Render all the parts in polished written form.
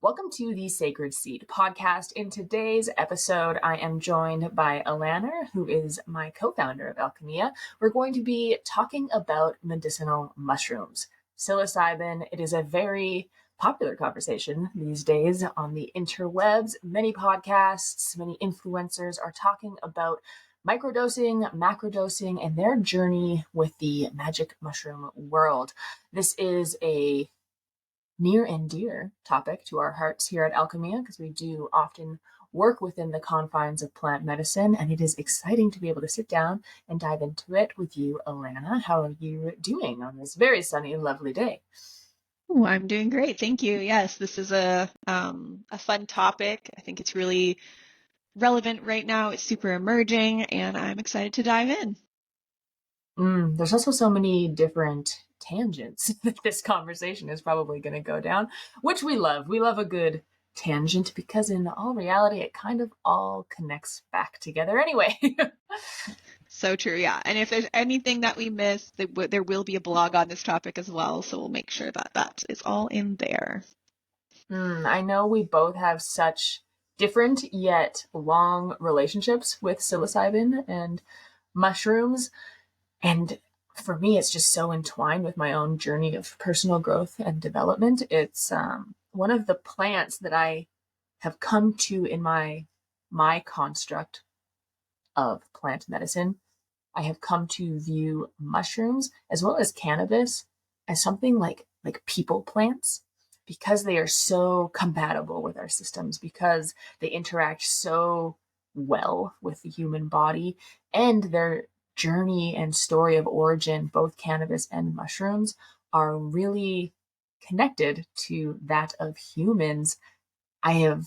Welcome to the Sacred Seed podcast. In today's episode, I am joined by Alana, who is my co-founder of Alchemia. We're going to be talking about medicinal mushrooms. Psilocybin, it is a very popular conversation these days on the interwebs. Many podcasts, many influencers are talking about microdosing, macrodosing, and their journey with the magic mushroom world. This is a near and dear topic to our hearts here at Alchemia because we do often work within the confines of plant medicine, and it is exciting to be able to sit down and dive into it with you, Alana. How are you doing on this very sunny and lovely day? Oh, I'm doing great. Thank you. Yes, this is a fun topic. I think it's really relevant right now. It's super emerging, and I'm excited to dive in. There's also so many different tangents that this conversation is probably going to go down, which we love. We love a good tangent because in all reality, it kind of all connects back together anyway. So true, yeah. And if there's anything that we missed, there will be a blog on this topic as well. So we'll make sure that that is all in there. I know we both have such different yet long relationships with psilocybin and mushrooms. And for me, it's just so entwined with my own journey of personal growth and development. It's one of the plants that I have come to in my construct of plant medicine. I have come to view mushrooms as well as cannabis as something like people plants because they are so compatible with our systems, because they interact so well with the human body, and their journey and story of origin, both cannabis and mushrooms, are really connected to that of humans. I have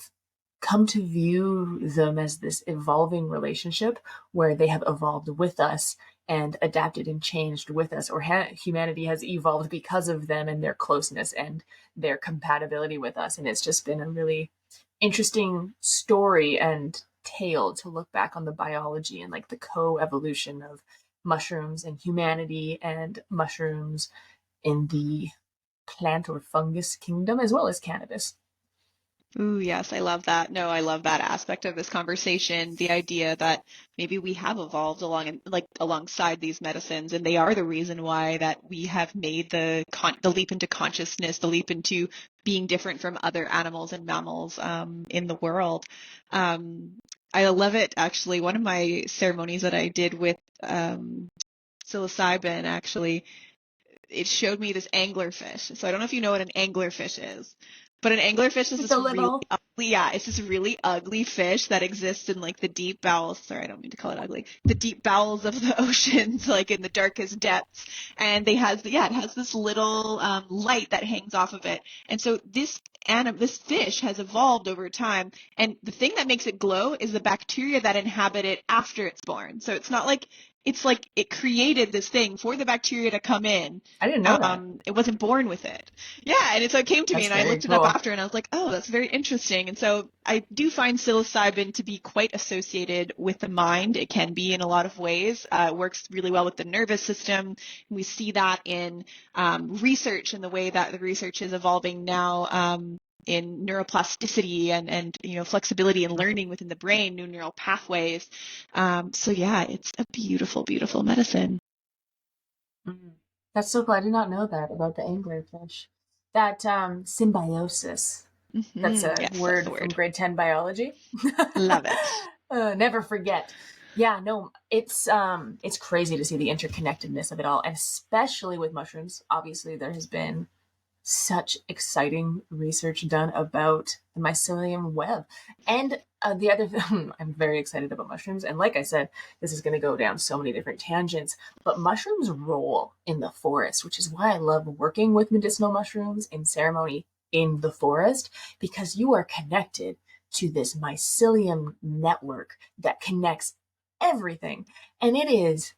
come to view them as this evolving relationship where they have evolved with us and adapted and changed with us, or humanity has evolved because of them and their closeness and their compatibility with us. And it's just been a really interesting story and tale to look back on the biology and like the co-evolution of mushrooms and humanity and mushrooms in the plant or fungus kingdom, as well as cannabis. Ooh, yes, I love that. No, I love that aspect of this conversation. The idea that maybe we have evolved alongside these medicines, and they are the reason why that we have made the leap into consciousness, the leap into being different from other animals and mammals in the world. I love it. Actually, one of my ceremonies that I did with psilocybin, actually, it showed me this anglerfish. So I don't know if you know what an anglerfish is. But an anglerfish is It's this a really little ugly, yeah, it's this really ugly fish that exists in like the deep bowels. Sorry, I don't mean to call it ugly. The deep bowels of the oceans, like in the darkest depths. And it has this little light that hangs off of it. And so this fish has evolved over time. And the thing that makes it glow is the bacteria that inhabit it after it's born. So it's not like it created this thing for the bacteria to come in. I didn't know that. It wasn't born with it. Yeah, and so it came to me That's and I very looked it up cool. after and I was like, oh, that's very interesting. And so I do find psilocybin to be quite associated with the mind. It can be in a lot of ways. It works really well with the nervous system. We see that in research and the way that the research is evolving now. In neuroplasticity and flexibility and learning within the brain, new neural pathways. So yeah, it's a beautiful, beautiful medicine. That's so cool. I did not know that about the anglerfish. That symbiosis. That's a Yes, that's the word from word. grade 10 biology. Love it. Never forget. Yeah, no, it's crazy to see the interconnectedness of it all, and especially with mushrooms. Obviously, there has been such exciting research done about the mycelium web. And the other thing, I'm very excited about mushrooms. And like I said, this is going to go down so many different tangents, but mushrooms roll in the forest, which is why I love working with medicinal mushrooms in ceremony in the forest, because you are connected to this mycelium network that connects everything. And it is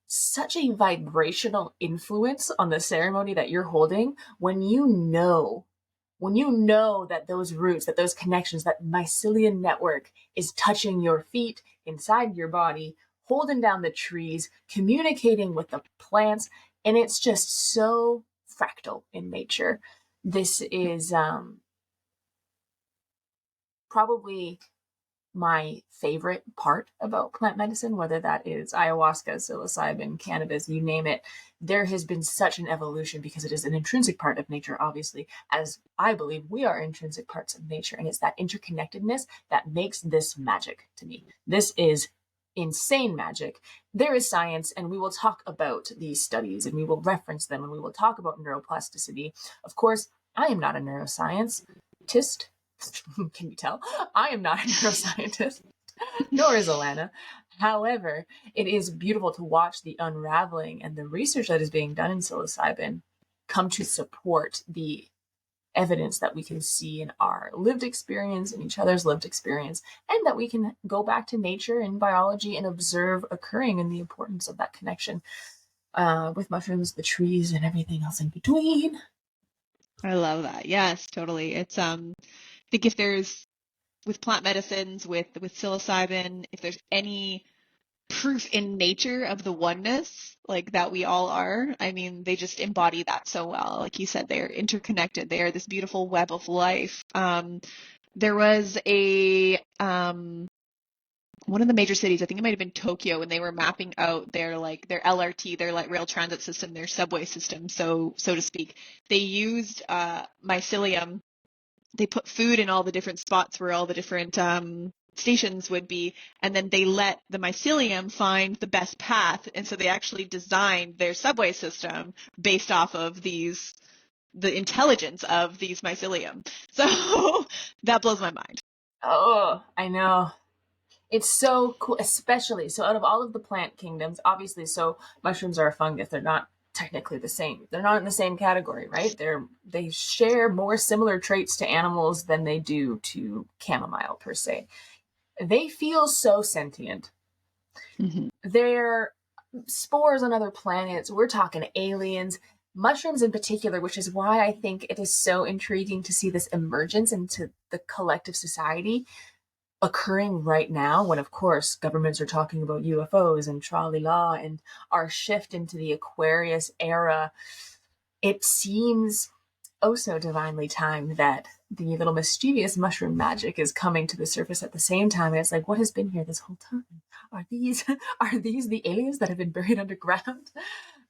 such a vibrational influence on the ceremony that you're holding when you know that those roots, that those connections, that mycelium network is touching your feet, inside your body, holding down the trees, communicating with the plants, and it's just so fractal in nature. This is probably my favorite part about plant medicine, whether that is ayahuasca, psilocybin, cannabis, you name it. There has been such an evolution because it is an intrinsic part of nature, obviously, as I believe we are intrinsic parts of nature. And it's that interconnectedness that makes this magic to me. This is insane magic. There is science, and we will talk about these studies and we will reference them and we will talk about neuroplasticity. Of course, I am not a neuroscientist. Can you tell? I am not a neuroscientist, nor is Alana. However, it is beautiful to watch the unraveling and the research that is being done in psilocybin come to support the evidence that we can see in our lived experience and each other's lived experience, and that we can go back to nature and biology and observe occurring and the importance of that connection with mushrooms, the trees, and everything else in between. I love that. Yes, totally. It's I think if there's with plant medicines, with psilocybin, if there's any proof in nature of the oneness, like that we all are, I mean, they just embody that so well. Like you said, they're interconnected. They are this beautiful web of life. There was a one of the major cities, I think it might have been Tokyo, when they were mapping out their LRT, their light rail transit system, their subway system, so to speak. They used mycelium. They put food in all the different spots where all the different stations would be, and then they let the mycelium find the best path. And so they actually designed their subway system based off of the intelligence of these mycelium. So that blows my mind. Oh, I know. It's so cool, especially so out of all of the plant kingdoms, obviously, so mushrooms are a fungus. They're not technically the same. They're not in the same category, right? They share more similar traits to animals than they do to chamomile per se. They feel so sentient. Mm-hmm. They're spores on other planets. We're talking aliens. Mushrooms in particular, which is why I think it is so intriguing to see this emergence into the collective society occurring right now, when of course governments are talking about UFOs and tra-li-la and our shift into the Aquarius era. It seems oh so divinely timed that the little mischievous mushroom magic is coming to the surface at the same time. And it's like, what has been here this whole time? Are these the aliens that have been buried underground?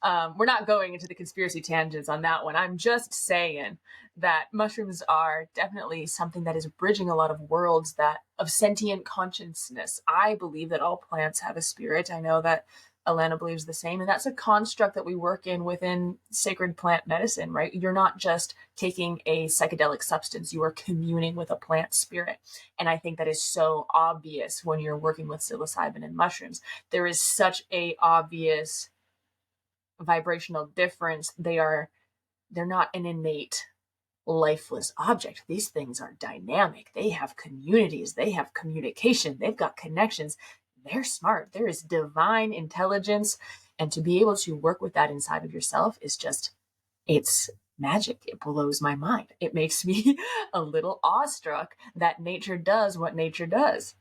We're not going into the conspiracy tangents on that one. I'm just saying that mushrooms are definitely something that is bridging a lot of worlds that of sentient consciousness. I believe that all plants have a spirit. I know that Alana believes the same, and that's a construct that we work in within sacred plant medicine, right? You're not just taking a psychedelic substance, you are communing with a plant spirit. And I think that is so obvious when you're working with psilocybin and mushrooms. There is such a obvious vibrational difference. They're not an innate lifeless object. These things are dynamic. They have communities, they have communication, they've got connections. They're smart. There is divine intelligence. And to be able to work with that inside of yourself is just, it's magic. It blows my mind. It makes me a little awestruck that nature does what nature does.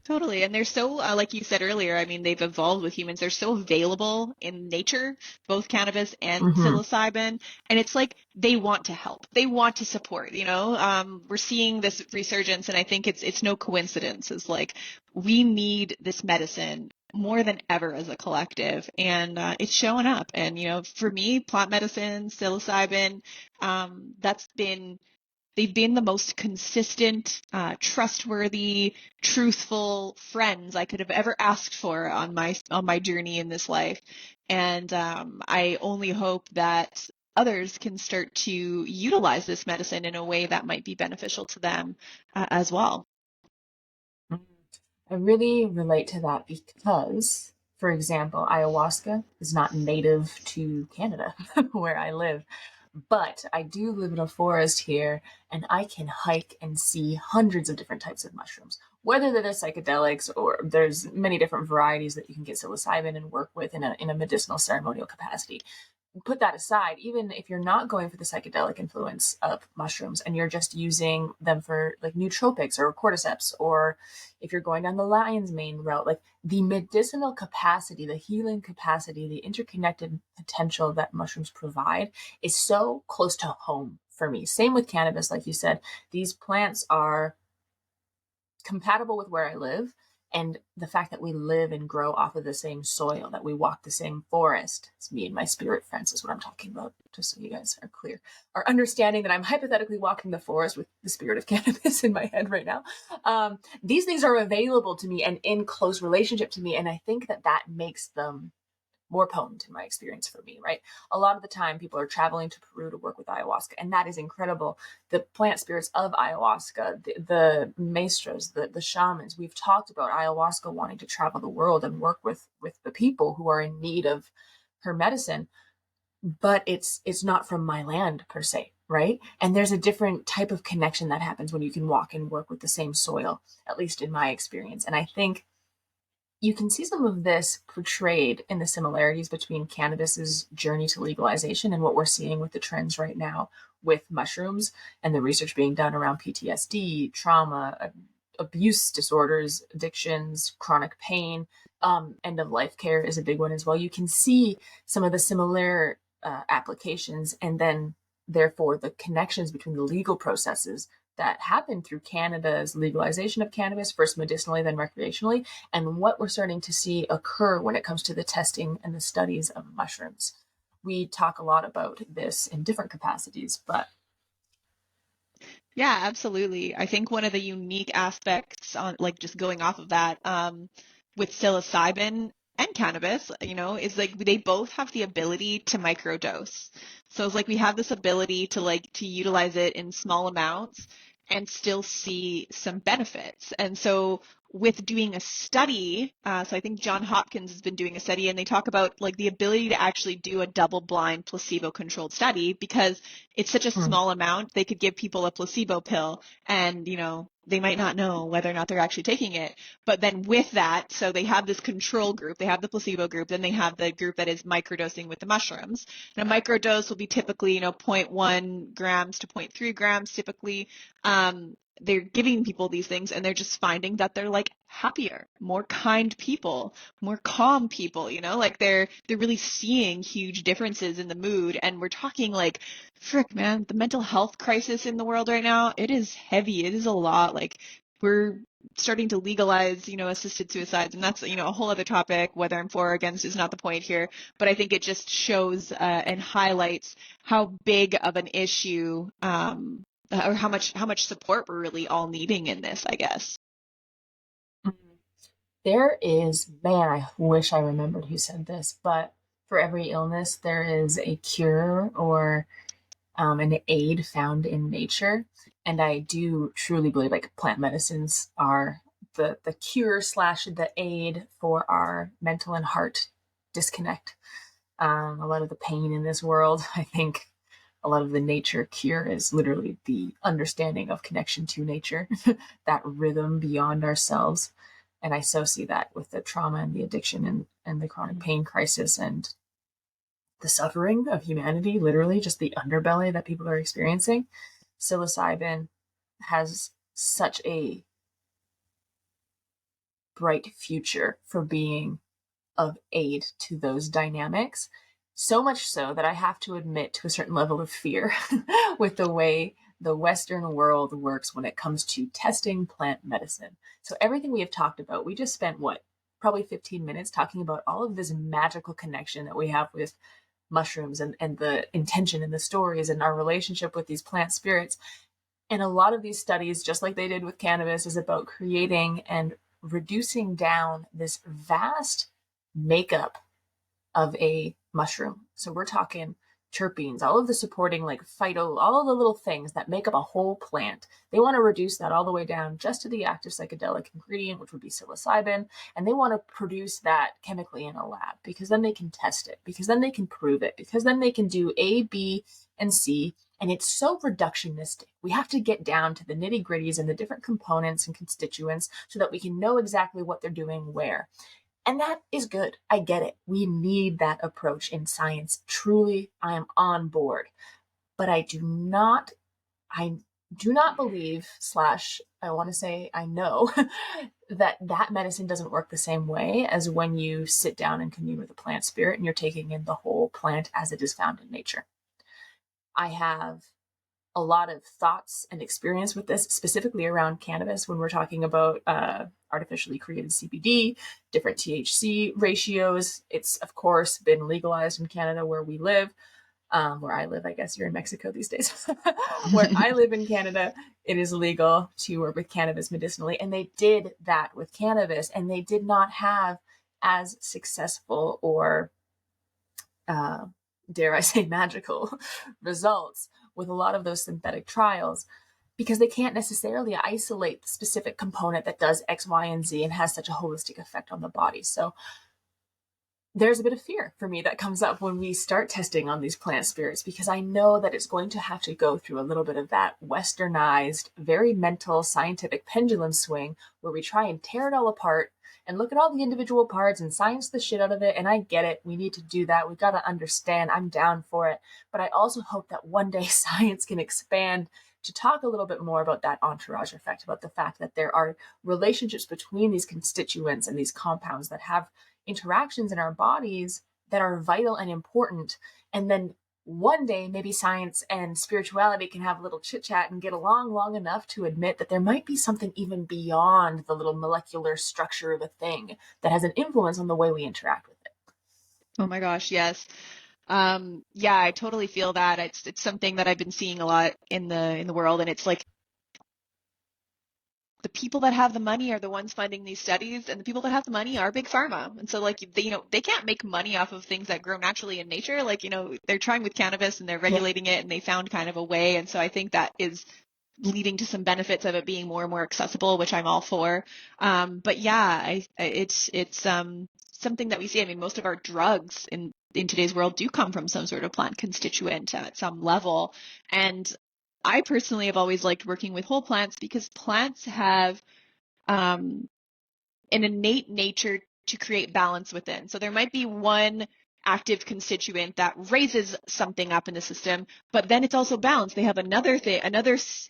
Totally. And they're so, like you said earlier, I mean, they've evolved with humans. They're so available in nature, both cannabis and Mm-hmm. psilocybin. And it's like they want to help. They want to support, we're seeing this resurgence, and I think it's no coincidence. It's like we need this medicine more than ever as a collective, and it's showing up. And, for me, plant medicine, psilocybin, that's been they've been the most consistent, trustworthy, truthful friends I could have ever asked for on my journey in this life. And I only hope that others can start to utilize this medicine in a way that might be beneficial to them as well. I really relate to that because, for example, ayahuasca is not native to Canada, where I live. But I do live in a forest here, and I can hike and see hundreds of different types of mushrooms. Whether they're the psychedelics or there's many different varieties that you can get psilocybin and work with in a medicinal ceremonial capacity. Put that aside, even if you're not going for the psychedelic influence of mushrooms and you're just using them for like nootropics or cordyceps, or if you're going down the lion's mane route, like the medicinal capacity, the healing capacity, the interconnected potential that mushrooms provide is so close to home for me. Same with cannabis, like you said, these plants are compatible with where I live, and the fact that we live and grow off of the same soil, that we walk the same forest. It's me and my spirit friends is what I'm talking about, just so you guys are clear. Are understanding that I'm hypothetically walking the forest with the spirit of cannabis in my head right now. These things are available to me and in close relationship to me, and I think that that makes them more potent in my experience for me, right? A lot of the time people are traveling to Peru to work with ayahuasca, and that is incredible. The plant spirits of ayahuasca, the maestros, the shamans, we've talked about ayahuasca wanting to travel the world and work with the people who are in need of her medicine, but it's not from my land per se, right? And there's a different type of connection that happens when you can walk and work with the same soil, at least in my experience. And I think you can see some of this portrayed in the similarities between cannabis's journey to legalization and what we're seeing with the trends right now with mushrooms and the research being done around PTSD, trauma, abuse disorders, addictions, chronic pain. End of life care is a big one as well. You can see some of the similar applications, and then therefore the connections between the legal processes that happened through Canada's legalization of cannabis, first medicinally, then recreationally, and what we're starting to see occur when it comes to the testing and the studies of mushrooms. We talk a lot about this in different capacities, but Yeah, absolutely. I think one of the unique aspects on like just going off of that, with psilocybin and cannabis, is like they both have the ability to microdose. So it's like we have this ability to utilize it in small amounts and still see some benefits. And so with doing a study, so I think John Hopkins has been doing a study, and they talk about like the ability to actually do a double-blind placebo-controlled study because it's such a small amount. They could give people a placebo pill and, they might not know whether or not they're actually taking it. But then with that, so they have this control group, they have the placebo group, then they have the group that is microdosing with the mushrooms. And a microdose will be typically, zero point 0.1 grams to 0.3 grams typically. They're giving people these things and they're just finding that they're like happier, more kind people, more calm people, like they're really seeing huge differences in the mood. And we're talking like, frick, man, the mental health crisis in the world right now, it is heavy. It is a lot. Like we're starting to legalize, assisted suicides, and that's, a whole other topic. Whether I'm for or against is not the point here, but I think it just shows and highlights how big of an issue, or how much support we're really all needing in this, I guess. there is, man, I wish I remembered who said this, but for every illness, there is a cure or an aid found in nature. And I do truly believe like plant medicines are the cure slash the aid for our mental and heart disconnect. A lot of the pain in this world, I think a lot of the nature cure is literally the understanding of connection to nature, that rhythm beyond ourselves. And I so see that with the trauma and the addiction and the chronic pain crisis and the suffering of humanity, literally just the underbelly that people are experiencing. Psilocybin has such a bright future for being of aid to those dynamics. So much so that I have to admit to a certain level of fear with the way the Western world works when it comes to testing plant medicine. So everything we have talked about, we just spent what, probably 15 minutes talking about all of this magical connection that we have with mushrooms and the intention and the stories and our relationship with these plant spirits. And a lot of these studies, just like they did with cannabis, is about creating and reducing down this vast makeup of a mushroom. So we're talking terpenes, all of the supporting like phyto, all of the little things that make up a whole plant. They want to reduce that all the way down just to the active psychedelic ingredient, which would be psilocybin. And they want to produce that chemically in a lab because then they can test it, because then they can prove it, because then they can do A, B, and C. And it's so reductionistic. We have to get down to the nitty gritties and the different components and constituents so that we can know exactly what they're doing where. And that is good. I get it. We need that approach in science. Truly, I am on board. But I do not believe, slash, I want to say I know that medicine doesn't work the same way as when you sit down and commune with a plant spirit and you're taking in the whole plant as it is found in nature. I have a lot of thoughts and experience with this, specifically around cannabis when we're talking about artificially created CBD, different THC ratios. It's, of course, been legalized in Canada where we live. Where I live, I guess you're in Mexico these days. Where I live in Canada, it is legal to work with cannabis medicinally. And they did that with cannabis, and they did not have as successful or, dare I say, magical results with a lot of those synthetic trials, because they can't necessarily isolate the specific component that does X, Y, and Z and has such a holistic effect on the body. So there's a bit of fear for me that comes up when we start testing on these plant spirits, because I know that it's going to have to go through a little bit of that westernized, very mental, scientific pendulum swing where we try and tear it all apart and look at all the individual parts and science the shit out of it. And I get it. We need to do that. We've got to understand. I'm down for it. But I also hope that one day science can expand to talk a little bit more about that entourage effect, about the fact that there are relationships between these constituents and these compounds that have interactions in our bodies that are vital and important. And then one day, maybe science and spirituality can have a little chit chat and get along long enough to admit that there might be something even beyond the little molecular structure of a thing that has an influence on the way we interact with it. Oh my gosh, yes. Yeah, I totally feel that. It's something that I've been seeing a lot in the world, and it's like the people that have the money are the ones funding these studies, and the people that have the money are big pharma. And so like they can't make money off of things that grow naturally in nature. Like, they're trying with cannabis and they're regulating it, and they found kind of a way. And so I think that is leading to some benefits of it being more and more accessible, which I'm all for. But yeah, it's something that we see. I mean, most of our drugs in today's world do come from some sort of plant constituent at some level. And I personally have always liked working with whole plants because plants have an innate nature to create balance within. So there might be one active constituent that raises something up in the system, but then it's also balanced. They have another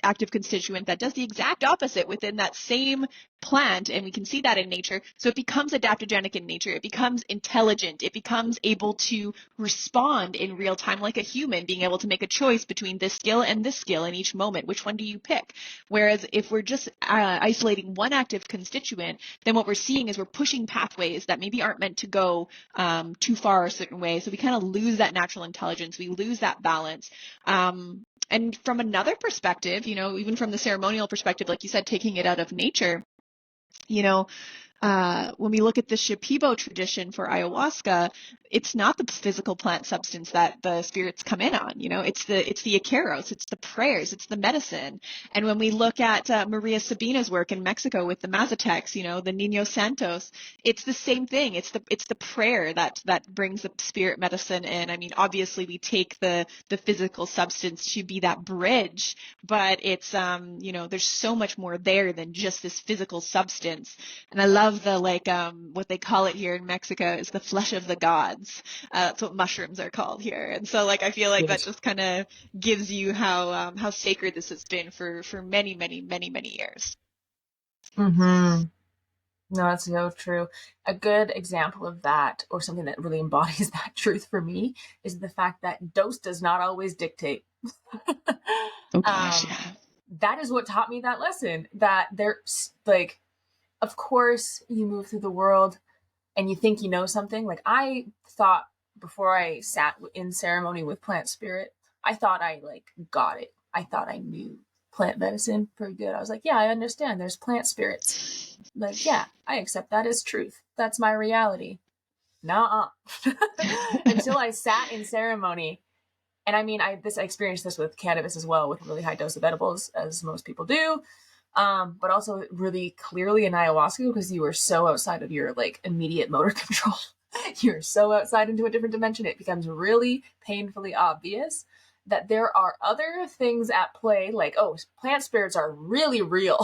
active constituent that does the exact opposite within that same plant, and we can see that in nature. So it becomes adaptogenic in nature. It becomes intelligent. It becomes able to respond in real time like a human, being able to make a choice between this skill and this skill in each moment. Which one do you pick? Whereas if we're just isolating one active constituent, then what we're seeing is we're pushing pathways that maybe aren't meant to go too far a certain way. So we kind of lose that natural intelligence. We lose that balance. And from another perspective, even from the ceremonial perspective, like you said, taking it out of nature, when we look at the Shipibo tradition for ayahuasca, it's not the physical plant substance that the spirits come in on. It's the Icaros, it's the prayers, it's the medicine. And when we look at Maria Sabina's work in Mexico with the Mazatecs, the Niños Santos, it's the same thing. It's the prayer that brings the spirit medicine in. I mean, obviously we take the physical substance to be that bridge, but it's there's so much more there than just this physical substance. And I love the what they call it here in Mexico is the flesh of the gods. That's what mushrooms are called here. And so I feel like that just kind of gives you how sacred this has been for many, many, many, many years. Mm-hmm. No, that's so true. A good example of that, or something that really embodies that truth for me, is the fact that dose does not always dictate. Oh gosh, yeah. That is what taught me that lesson. That there's of course, you move through the world and you think you know something. Like I thought before I sat in ceremony with plant spirit, I thought I got it. I thought I knew plant medicine pretty good. I was like, yeah, I understand. There's plant spirits. Yeah, I accept that as truth. That's my reality. Nuh-uh. Until I sat in ceremony. And I mean, I experienced this with cannabis as well, with a really high dose of edibles, as most people do. But also really clearly in ayahuasca, because you were so outside of your immediate motor control. You're so outside into a different dimension. It becomes really painfully obvious that there are other things at play, plant spirits are really real.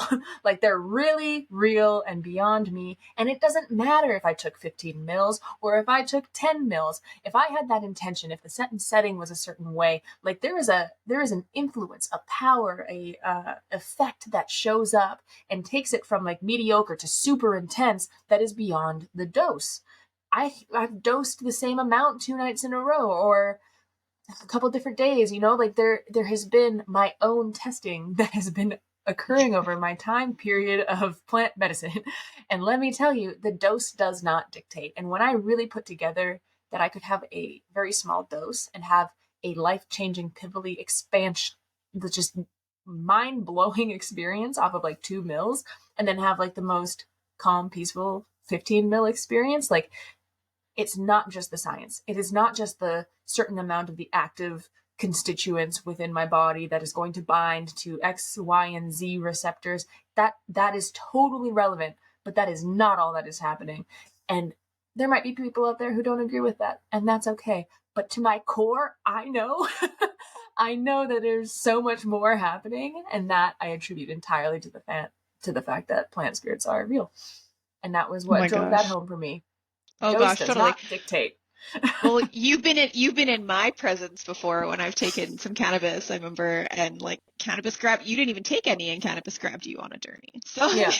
They're really real and beyond me. And it doesn't matter if I took 15 mils or if I took 10 mils. If I had that intention, if the setting was a certain way, there is an influence, a power, a effect that shows up and takes it from mediocre to super intense that is beyond the dose. I've dosed the same amount 2 nights in a row, or a couple different days, like there has been my own testing that has been occurring over my time period of plant medicine. And let me tell you, the dose does not dictate. And when I really put together that I could have a very small dose and have a life-changing pivotal expansion, the just mind-blowing experience off of like 2 mils, and then have like the most calm, peaceful 15 mil experience, like it's not just the science. It is not just the certain amount of the active constituents within my body that is going to bind to X, Y, and Z receptors. That is totally relevant, but that is not all that is happening. And there might be people out there who don't agree with that, and that's okay. But to my core, I know I know that there's so much more happening, and that I attribute entirely to the fact that plant spirits are real. And that was Oh what my drove that gosh. home for me. Oh Dose gosh, does totally. not dictate. Well, you've been in my presence before when I've taken some cannabis, I remember, and like cannabis grabbed you didn't even take any and cannabis grabbed you on a journey. So I Yeah.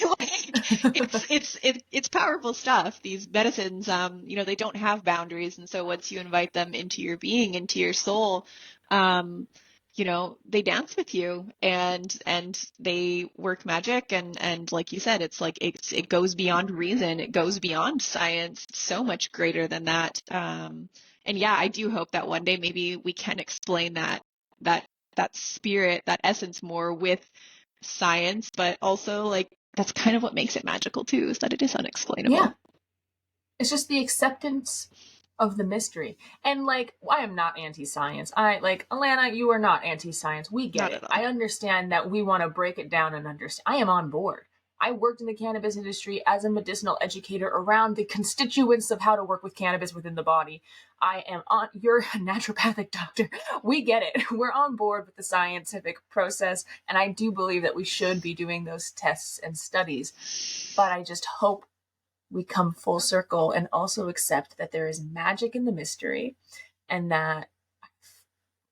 mean, like it's powerful stuff. These medicines, they don't have boundaries, and so once you invite them into your being, into your soul, um, they dance with you and they work magic and like you said, it's like it goes beyond reason, it goes beyond science, so much greater than that. And yeah, I do hope that one day maybe we can explain that that spirit, that essence more with science, but also like that's kind of what makes it magical too, is that it is Yeah. unexplainable. It's just the acceptance of the mystery. And like, I am not anti-science. I like Alana, you are not anti-science. We get Not it. at all. I understand that we want to break it down and understand. I am on board. I worked in the cannabis industry as a medicinal educator around the constituents of how to work with cannabis within the body. I am on, you're a naturopathic doctor. We get it. We're on board with the scientific process. And I do believe that we should be doing those tests and studies. But I just hope we come full circle and also accept that there is magic in the mystery, and that I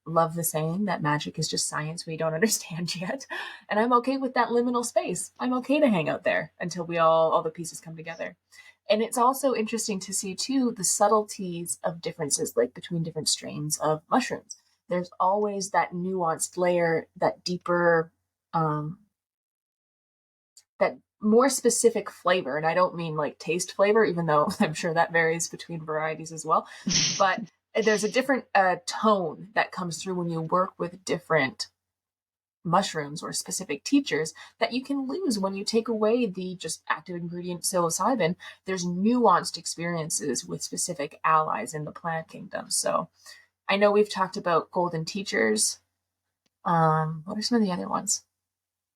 love the saying that magic is just science we don't understand yet. And I'm okay with that liminal space. I'm okay to hang out there until we all the pieces come together. And it's also interesting to see too the subtleties of differences, like between different strains of mushrooms. There's always that nuanced layer, that deeper that more specific flavor. And I don't mean like taste flavor, even though I'm sure that varies between varieties as well. But there's a different tone that comes through when you work with different mushrooms or specific teachers that you can lose when you take away the just active ingredient psilocybin. There's nuanced experiences with specific allies in the plant kingdom. So I know we've talked about golden teachers. What are some of the other ones?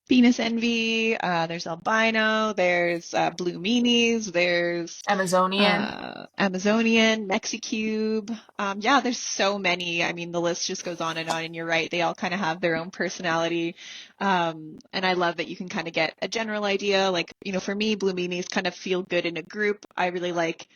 Venus envy, there's albino, there's blue meanies, there's Amazonian. Amazonian, Mexicube. Yeah, there's so many. I mean, the list just goes on, and you're right. They all kind of have their own personality. And I love that you can kind of get a general idea. Like, for me, blue meanies kind of feel good in a group. I really like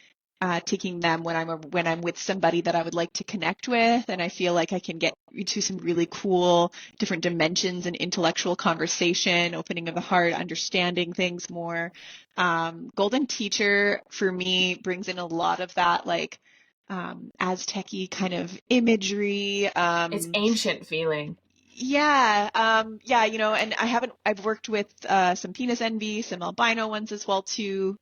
taking them when I'm with somebody that I would like to connect with, and I feel like I can get into some really cool different dimensions and intellectual conversation, opening of the heart, understanding things more. Golden Teacher for me brings in a lot of that like Aztec-y kind of imagery. It's ancient feeling. Yeah, yeah, and I've worked with some penis envy, some albino ones as well too.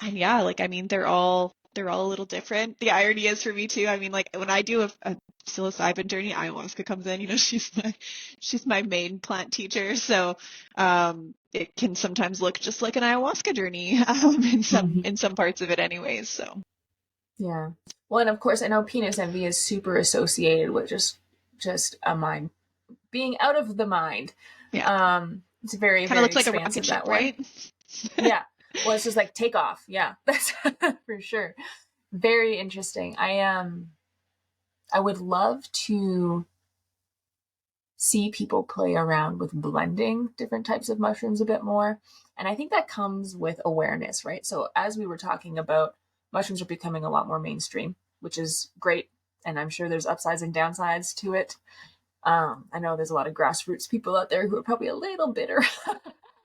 And yeah, like I mean, they're all a little different. The irony is for me too. I mean, like when I do a psilocybin journey, ayahuasca comes in. She's my main plant teacher, so it can sometimes look just like an ayahuasca journey in some Mm-hmm. in some parts of it, anyways. So Yeah. Well, and of course, I know penis envy is super associated with just a mind being out of the mind. yeah, It's very, kind of very looks like a rocket expansive ship, that way. right? Yeah. Well, it's just like take off. Yeah, that's for sure. Very interesting. I would love to see people play around with blending different types of mushrooms a bit more. And I think that comes with awareness, right? So, as we were talking about, mushrooms are becoming a lot more mainstream, which is great. And I'm sure there's upsides and downsides to it. I know there's a lot of grassroots people out there who are probably a little bitter,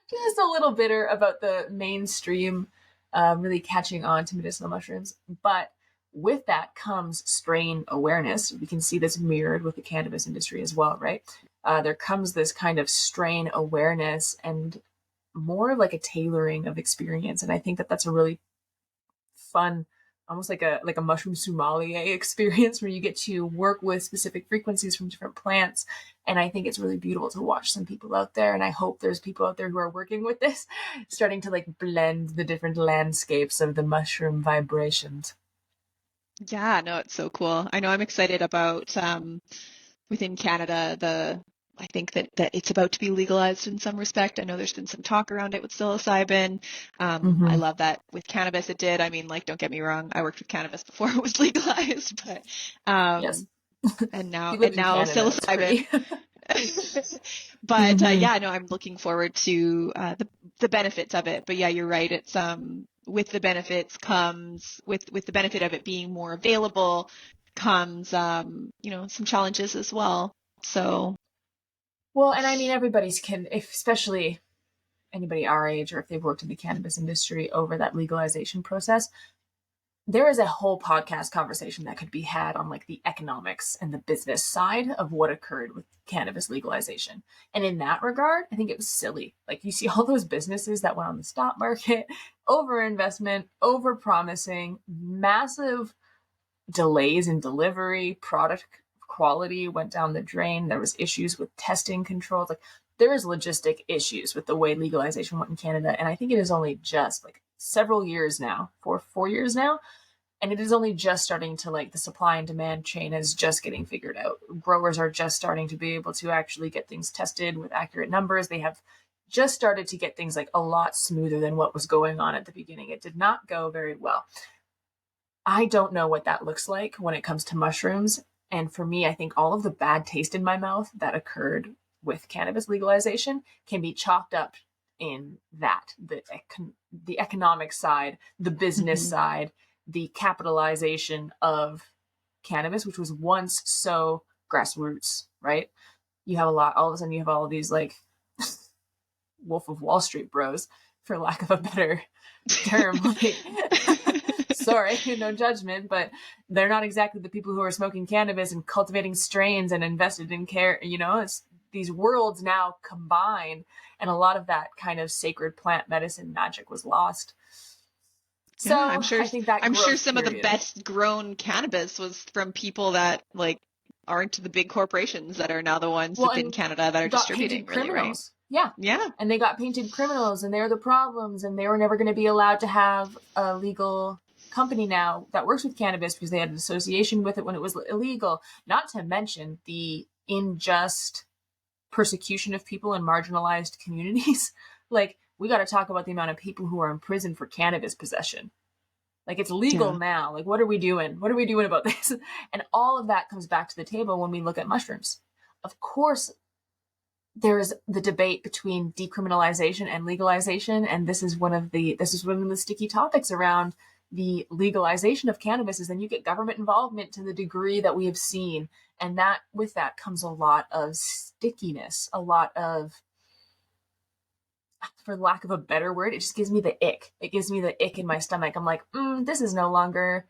just a little bitter about the mainstream really catching on to medicinal mushrooms. But with that comes strain awareness. We can see this mirrored with the cannabis industry as well, right? There comes this kind of strain awareness and more of like a tailoring of experience. And I think that that's a really fun, almost like a mushroom sommelier experience where you get to work with specific frequencies from different plants. And I think it's really beautiful to watch some people out there. And I hope there's people out there who are working with this, starting to like blend the different landscapes of the mushroom vibrations. Yeah, no, it's so cool. I know I'm excited about within Canada, I think that it's about to be legalized in some respect. I know there's been some talk around it with psilocybin. I Mm-hmm. love that with cannabis it did. I mean, like, don't get me wrong, I worked with cannabis before it was legalized, but Yes. and If now you lived in Canada, it's psilocybin. pretty. But Mm-hmm. yeah, no, I'm looking forward to the benefits of it. But yeah, you're right. It's with the benefits comes with the benefit of it being more available comes some challenges as well. So Well, and I mean, everybody's can, if, especially anybody our age or if they've worked in the cannabis industry over that legalization process, there is a whole podcast conversation that could be had on like the economics and the business side of what occurred with cannabis legalization. And in that regard, I think it was silly. Like you see all those businesses that went on the stock market, over investment, over promising, massive delays in delivery, product quality went down the drain. There was issues with testing controls. Like there is logistic issues with the way legalization went in Canada. And I think it is only just like several years now, 4 years now, and it is only just starting to like the supply and demand chain is just getting figured out. Growers are just starting to be able to actually get things tested with accurate numbers. They have just started to get things like a lot smoother than what was going on at the beginning. It did not go very well. I don't know what that looks like when it comes to mushrooms. And for me, I think all of the bad taste in my mouth that occurred with cannabis legalization can be chalked up in that the economic side, the business mhm. side, the capitalization of cannabis, which was once so grassroots, right? You have a lot, all of a sudden, you have all of these like Wolf of Wall Street bros, for lack of a better term, like sorry, no judgment, but they're not exactly the people who are smoking cannabis and cultivating strains and invested in care. It's these worlds now combine, and a lot of that kind of sacred plant medicine magic was lost. Yeah, So I think that I'm sure growth some of the period. best grown cannabis was from people that like aren't the big corporations that are now the ones Well, within and Canada that are got distributing, painted really, right? criminals. Yeah. Yeah. And they got painted criminals, and they're the problems, and they were never going to be allowed to have a legal company now that works with cannabis because they had an association with it when it was illegal. Not to mention the unjust persecution of people in marginalized communities. Like, we got to talk about the amount of people who are in prison for cannabis possession. Like, it's legal Yeah. now. Like, what are we doing? What are we doing about this? And all of that comes back to the table when we look at mushrooms. Of course, there's the debate between decriminalization and legalization, and this is one of the sticky topics around the legalization of cannabis. Is then you get government involvement to the degree that we have seen, and that with that comes a lot of stickiness, a lot of, for lack of a better word, it just gives me the ick. It gives me the ick in my stomach. I'm like, this is no longer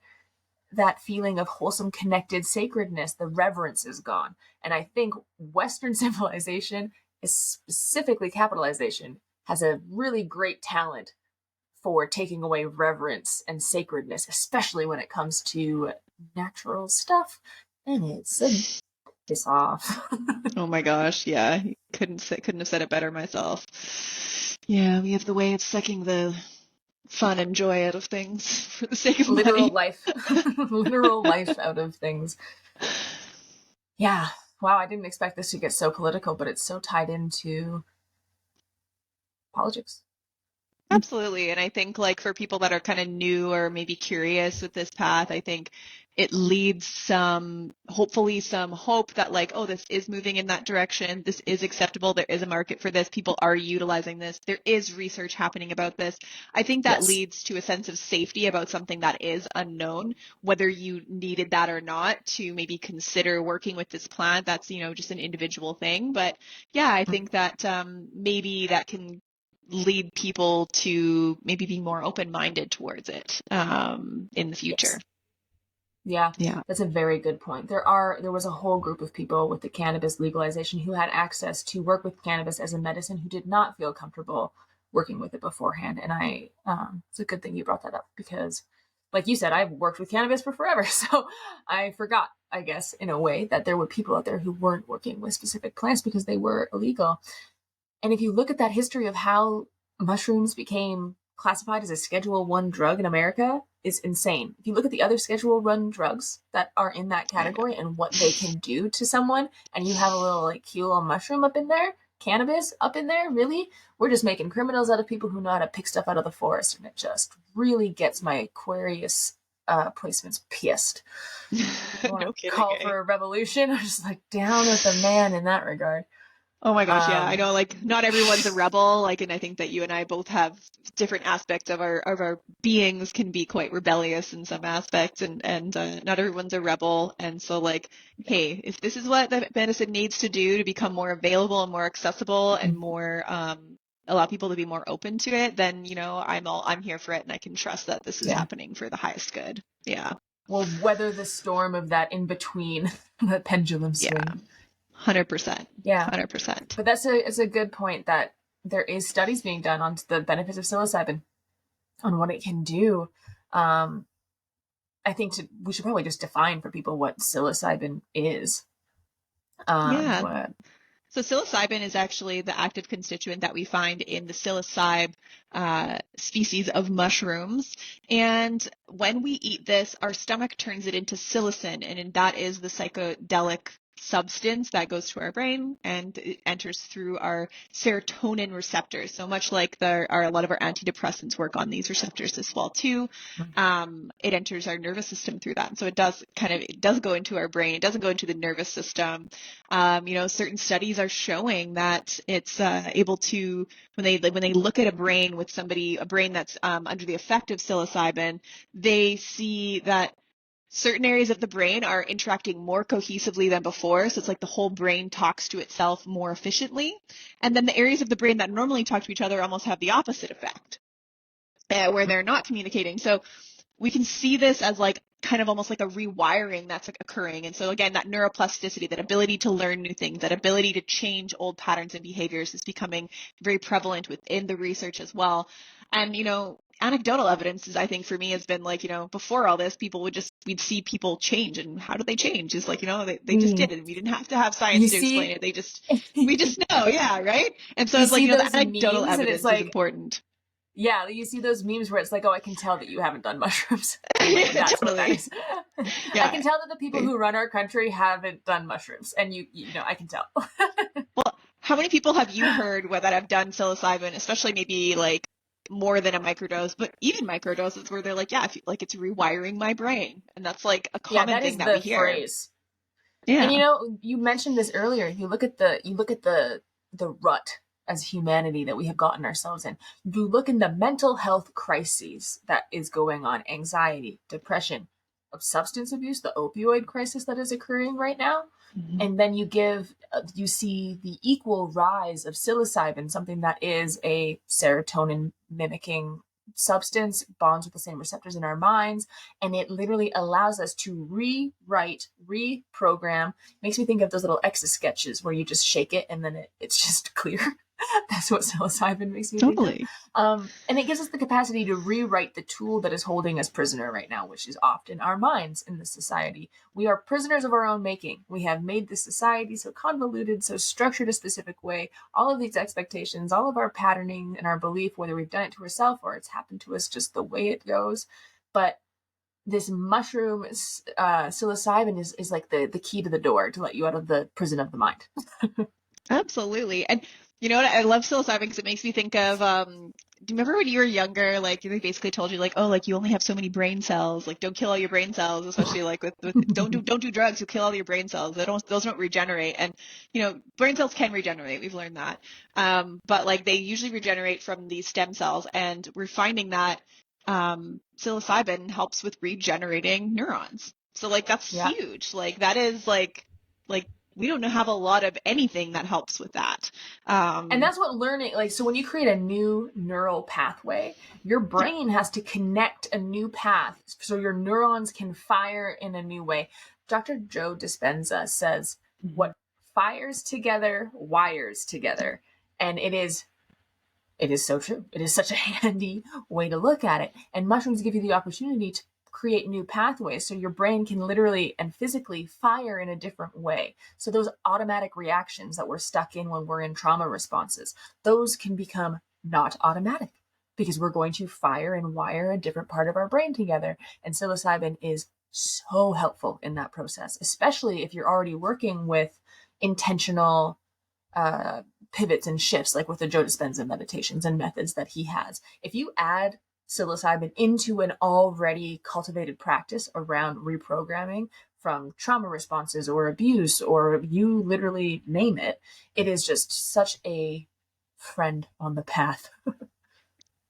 that feeling of wholesome, connected sacredness. The reverence is gone. And I think Western civilization, is specifically capitalization, has a really great talent for taking away reverence and sacredness, especially when it comes to natural stuff. And it's a piss off. Oh my gosh, yeah. Couldn't have said it better myself. Yeah, we have the way of sucking the fun and joy out of things for the sake of Literal money. life, literal life out of things. Yeah. Wow, I didn't expect this to get so political, but it's so tied into politics. Absolutely. And I think like for people that are kind of new or maybe curious with this path, I think it leads hopefully some hope that like, oh, this is moving in that direction. This is acceptable. There is a market for this. People are utilizing this. There is research happening about this. I think that Yes. leads to a sense of safety about something that is unknown, whether you needed that or not to maybe consider working with this plant. That's, just an individual thing. But yeah, I think that maybe that can lead people to maybe be more open-minded towards it in the future. Yes. Yeah, Yeah. that's a very good point. There was a whole group of people with the cannabis legalization who had access to work with cannabis as a medicine who did not feel comfortable working with it beforehand. And it's a good thing you brought that up because, like you said, I've worked with cannabis for forever, so I forgot, I guess, in a way, that there were people out there who weren't working with specific plants because they were illegal. And if you look at that history of how mushrooms became classified as a Schedule 1 drug in America, is insane. If you look at the other Schedule 1 drugs that are in that I know. category and what they can do to someone, and you have a little like cute little mushroom up in there, cannabis up in there, really? We're just making criminals out of people who know how to pick stuff out of the forest, and it just really gets my Aquarius placements pissed. I want No to kidding, call eh? for a revolution. I'm just like down with the man in that regard. Oh my gosh, yeah. I Um, know like not everyone's a rebel, like and I think that you and I both have different aspects of our beings can be quite rebellious in some aspects and not everyone's a rebel. And so like, hey, if this is what the medicine needs to do to become more available and more accessible and more allow people to be more open to it, then I'm here for it and I can trust that this is yeah. happening for the highest good. Yeah. Will weather the storm of that in between, the pendulum Yeah. swing. 100%. Yeah, 100%. but it's a good point that there is studies being done on the benefits of psilocybin, on what it can do. Um, I think we should probably just define for people what psilocybin is. Yeah. What? So psilocybin is actually the active constituent that we find in the psilocybe species of mushrooms. And when we eat this, our stomach turns it into psilocin, and that is the psychedelic substance that goes to our brain and it enters through our serotonin receptors. So much like a lot of our antidepressants work on these receptors as well too. It enters our nervous system through that. So it does go into our brain. It doesn't go into the nervous system. Certain studies are showing that it's able to when they look at a brain that's under the effect of psilocybin, they see that certain areas of the brain are interacting more cohesively than before. So it's like the whole brain talks to itself more efficiently, and then the areas of the brain that normally talk to each other almost have the opposite effect, where they're not communicating. So we can see this as like kind of almost like a rewiring that's occurring. And so again, that neuroplasticity, that ability to learn new things, that ability to change old patterns and behaviors is becoming very prevalent within the research as well. And, anecdotal evidence is, I think for me has been like, before all this, we'd see people change and how do they change? Is like, they just Mm. did it. We didn't have to have science You to explain see, it. We just know. Yeah. Right. And so you it's like, see the those anecdotal memes, and it's evidence is like, important. yeah, you see those memes where it's like, oh, I can tell that you haven't done mushrooms. I'm like, that's what that Totally. is. I Yeah. can tell that the people who run our country haven't done mushrooms, and I can tell. Well, how many people have you heard that have done psilocybin, especially maybe like more than a microdose, but even microdoses where they're like, yeah, like it's rewiring my brain. And that's like a Yeah, common that thing is that we the hear. phrase. And Yeah. you mentioned this earlier. You look at the rut as humanity that we have gotten ourselves in. You look in the mental health crises that is going on, anxiety, depression, of substance abuse, the opioid crisis that is occurring right now. Mhm. And then you see the equal rise of psilocybin, something that is a serotonin mimicking substance, bonds with the same receptors in our minds, and it literally allows us to rewrite, reprogram. Makes me think of those little Exo sketches where you just shake it and then it's just clear. That's what psilocybin makes me think of. Totally. And it gives us the capacity to rewrite the tool that is holding us prisoner right now, which is often our minds in this society. We are prisoners of our own making. We have made this society so convoluted, so structured a specific way. All of these expectations, all of our patterning and our belief, whether we've done it to ourselves or it's happened to us just the way it goes. But this mushroom psilocybin is like the key to the door to let you out of the prison of the mind. Absolutely. And you know what? I love psilocybin because it makes me think of do you remember when you were younger, like they basically told you like, oh, like you only have so many brain cells, like don't kill all your brain cells, especially like with don't do drugs, you'll kill all your brain cells. Those don't regenerate. And brain cells can regenerate. We've learned that. But like they usually regenerate from these stem cells, and we're finding that psilocybin helps with regenerating neurons. So like that's Yeah. huge. Like that is like we don't have a lot of anything that helps with that. And that's what learning, like, so when you create a new neural pathway, your Yeah. brain has to connect a new path so your neurons can fire in a new way. Dr. Joe Dispenza says, Mhm. what fires together wires together. And it is so true. It is such a handy way to look at it. And mushrooms give you the opportunity to create new pathways so your brain can literally and physically fire in a different way. So those automatic reactions that we're stuck in when we're in trauma responses, those can become not automatic because we're going to fire and wire a different part of our brain together. And psilocybin is so helpful in that process, especially if you're already working with intentional uh, pivots and shifts, like with the Joe Dispenza meditations and methods that he has. If you add psilocybin into an already cultivated practice around reprogramming from trauma responses or abuse, or you literally name it, it is just such a friend on the path.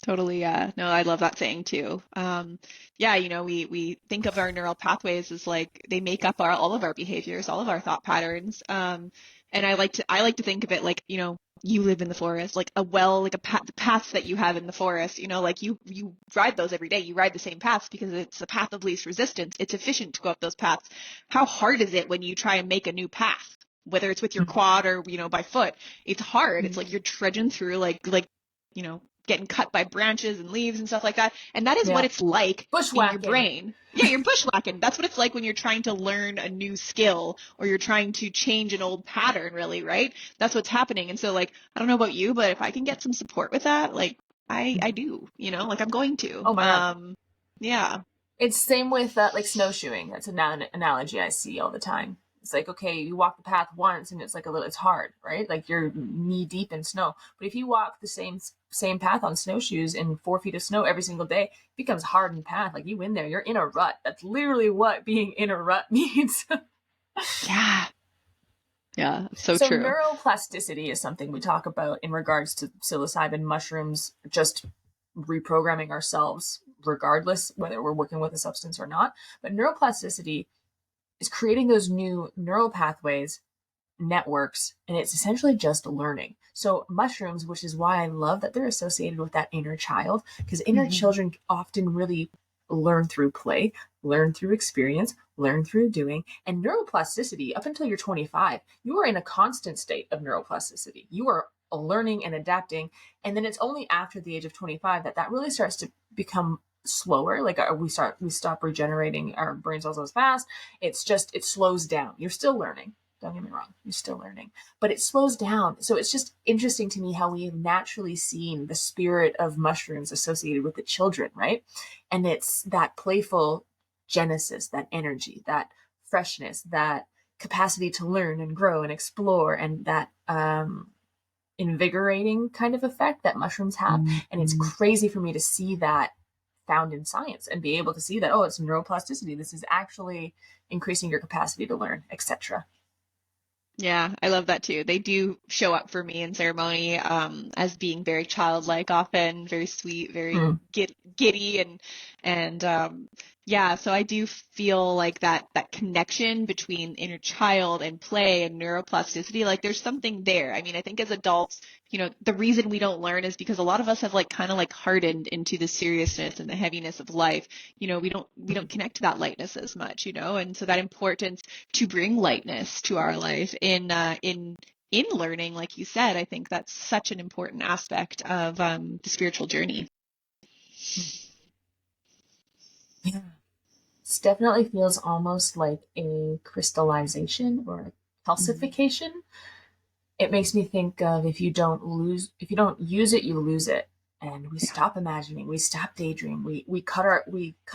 Totally, yeah. No, I love that saying too. Yeah, we think of our neural pathways as like they make up all of our behaviors, all of our thought patterns. And I like to think of it like, you live in the forest, like the paths that you have in the forest, like you ride those every day. You ride the same paths because it's the path of least resistance. It's efficient to go up those paths. How hard is it when you try and make a new path? Whether it's with your quad or, by foot, it's hard. It's like you're trudging through getting cut by branches and leaves and stuff like that. And that is what Yeah. it's like in your Bushwhacking. brain. Yeah, you're bushwhacking. That's what it's like when you're trying to learn a new skill or you're trying to change an old pattern, really, right? That's what's happening. And so, like, I don't know about you, but if I can get some support with that, like, I do, like I'm going to. Oh my God. Yeah. It's same with like snowshoeing. That's an analogy I see all the time. It's like, okay, you walk the path once and it's like it's hard, right? Like you're knee deep in snow. But if you walk the same path on snowshoes in 4 feet of snow every single day, it becomes hardened path. Like you in there, you're in a rut. That's literally what being in a rut means. Yeah. Yeah. It's so So true. neuroplasticity is something we talk about in regards to psilocybin mushrooms, just reprogramming ourselves regardless whether we're working with a substance or not. But neuroplasticity is creating those new neural pathways, networks, and it's essentially just learning. So mushrooms, which is why I love that they're associated with that inner child, because inner Hmm. children often really learn through play, learn through experience, learn through doing. And neuroplasticity, up until you're 25, you are in a constant state of neuroplasticity. You are learning and adapting. And then it's only after the age of 25 that really starts to become slower. Like we stop regenerating our brain cells as fast. It slows down. You're still learning, don't get me wrong, you're still learning, but it slows down. So it's just interesting to me how we have naturally seen the spirit of mushrooms associated with the children, right? And it's that playful genesis, that energy, that freshness, that capacity to learn and grow and explore, and that invigorating kind of effect that mushrooms have. And it's crazy for me to see that found in science and be able to see that, oh, it's neuroplasticity. This is actually increasing your capacity to learn, etc. Yeah, I love that too. They do show up for me in ceremony as being very childlike, often very sweet, very Mm. giddy, and yeah. So I do feel like that connection between inner child and play and neuroplasticity. Like there's something there. I mean, I think as adults, the reason we don't learn is because a lot of us have like kind of like hardened into the seriousness and the heaviness of life. We don't connect to that lightness as much, and so that importance to bring lightness to our life in learning, like you said, I think that's such an important aspect of the spiritual journey. Yeah. This definitely feels almost like a crystallization or a Mhm. calcification. It makes me think of if you don't use it, you lose it. And we Yeah. stop imagining, we stop daydreaming, we cut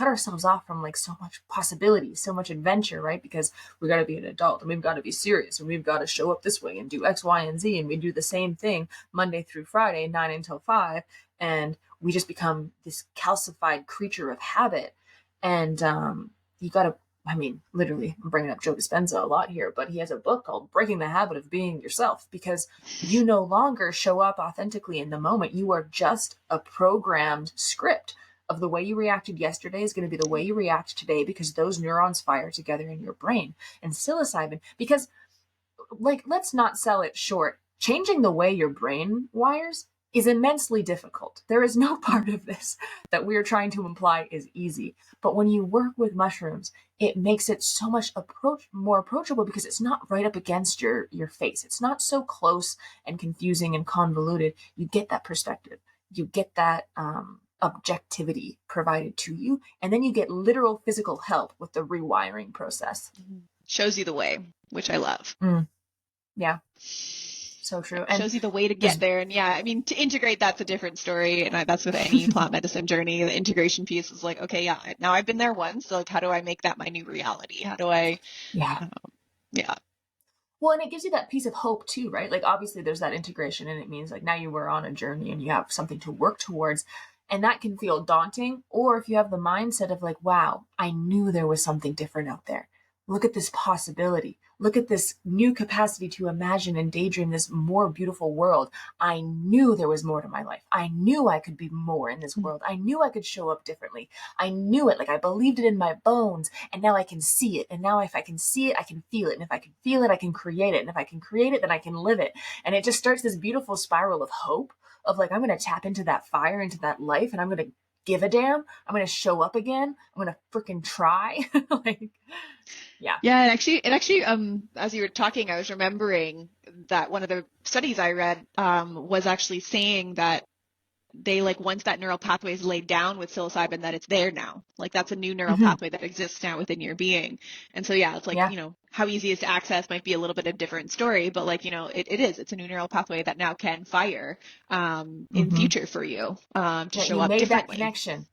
ourselves off from like so much possibility, so much adventure, right? Because we got to be an adult and we've got to be serious and we've got to show up this way and do X, Y, and Z, and we do the same thing Monday through Friday, 9 until 5, and we just become this calcified creature of habit. And you got to, I mean, literally, I'm bringing up Joe Dispenza a lot here, but he has a book called Breaking the Habit of Being Yourself, because you no longer show up authentically in the moment. You are just a programmed script of the way you reacted yesterday is going to be the way you react today, because those neurons fire together in your brain. And psilocybin, because like, let's not sell it short. Changing the way your brain wires is immensely difficult. There is no part of this that we are trying to imply is easy. But when you work with mushrooms, it makes it so much more approachable because it's not right up against your face. It's not so close and confusing and convoluted. You get that perspective. You get that objectivity provided to you, and then you get literal physical help with the rewiring process. Shows you the way, which I love. Yeah. So true. And shows you the way to get there. And yeah, I mean, to integrate, that's a different story. And that's with any plant medicine journey. The integration piece is like, okay, yeah, now I've been there once. So like, how do I make that my new reality? How do I, yeah. Yeah. Well, and it gives you that piece of hope too, right? Like, obviously there's that integration, and it means like now you were on a journey and you have something to work towards. And that can feel daunting. Or if you have the mindset of like, wow, I knew there was something different out there. Look at this possibility. Look at this new capacity to imagine and daydream this more beautiful world. I knew there was more to my life. I knew I could be more in this world. I knew I could show up differently. I knew it. Like, I believed it in my bones, and now I can see it. And now if I can see it, I can feel it. And if I can feel it, I can create it. And if I can create it, then I can live it. And it just starts this beautiful spiral of hope of like, I'm going to tap into that fire, into that life, and I'm going to give a damn. I'm going to show up again. I'm going to freaking try. Like, yeah. Yeah. And actually, as you were talking, I was remembering that one of the studies I read, was actually saying that they, like, once that neural pathway is laid down with psilocybin, that it's there now. Like, that's a new neural pathway that exists now within your being. And so, yeah, it's like, how easy it is to access might be a little bit of a different story, but like, it's a new neural pathway that now can fire, in future for you, to show up differently. You made that connection.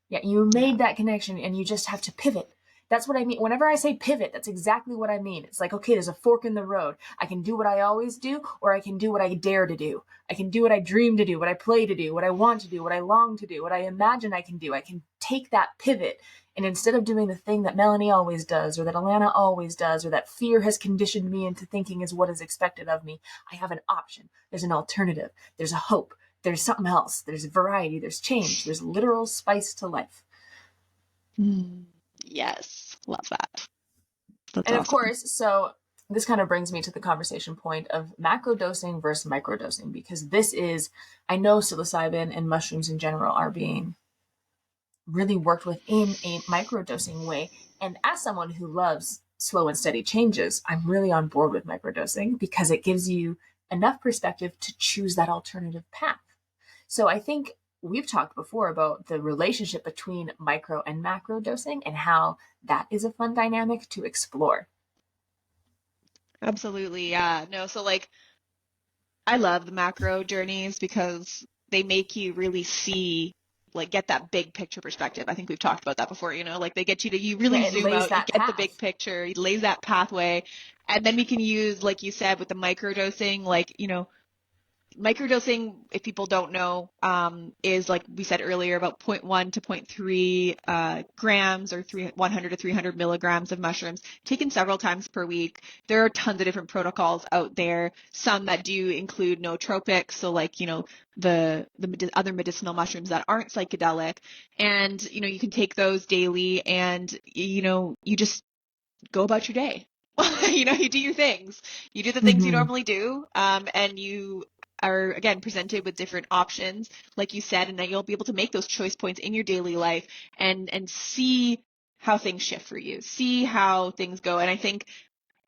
Yeah, you made that connection, and you just have to pivot. That's what I mean. Whenever I say pivot, that's exactly what I mean. It's like, okay, there's a fork in the road. I can do what I always do, or I can do what I dare to do. I can do what I dream to do, what I play to do, what I want to do, what I long to do, what I imagine I can do. I can take that pivot, and instead of doing the thing that Melanie always does, or that Alana always does, or that fear has conditioned me into thinking is what is expected of me, I have an option. There's an alternative. There's a hope. There's something else. There's variety. There's change. There's literal spice to life. Yes. Love that. That's and awesome. Of course, so this kind of brings me to the conversation point of macro dosing versus micro dosing, because this is, I know psilocybin and mushrooms in general are being really worked with in a micro dosing way. And as someone who loves slow and steady changes, I'm really on board with micro dosing because it gives you enough perspective to choose that alternative path. So I think we've talked before about the relationship between micro and macro dosing and how that is a fun dynamic to explore. Absolutely. Yeah. No, so like, I love the macro journeys because they make you really see, like, get that big picture perspective. I think we've talked about that before, like they get you to, you really zoom out, you get the big picture, it lays that pathway. And then we can use, like you said, with the microdosing, like, microdosing, if people don't know, is, like we said earlier, about 0.1 to 0.3 grams, or 100 to 300 milligrams of mushrooms taken several times per week. There are tons of different protocols out there, some that do include nootropics, so like, the other medicinal mushrooms that aren't psychedelic. And, you can take those daily, and, you just go about your day. You do your things. You do the things you normally do, and you are, again, presented with different options, like you said, and then you'll be able to make those choice points in your daily life and see how things shift for you, see how things go. And I think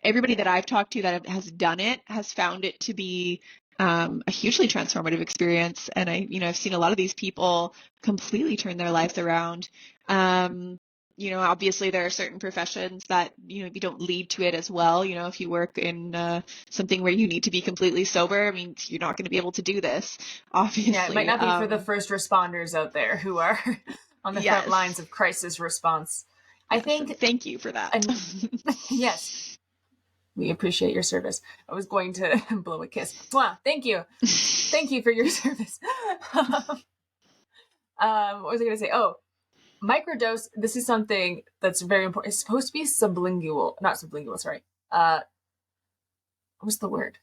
everybody that I've talked to that has done it has found it to be a hugely transformative experience. And I've seen a lot of these people completely turn their lives around. Obviously there are certain professions that, you don't lead to it as well. If you work in something where you need to be completely sober, I mean, you're not going to be able to do this, obviously. Yeah, it might not be for the first responders out there who are on the front lines of crisis response. Yes, I think. Thank you for that. Yes. We appreciate your service. I was going to blow a kiss. Wow, thank you. Thank you for your service. What was I going to say? Oh, microdose. This is something that's very important. It's supposed to be not sublingual, sorry. What's the word?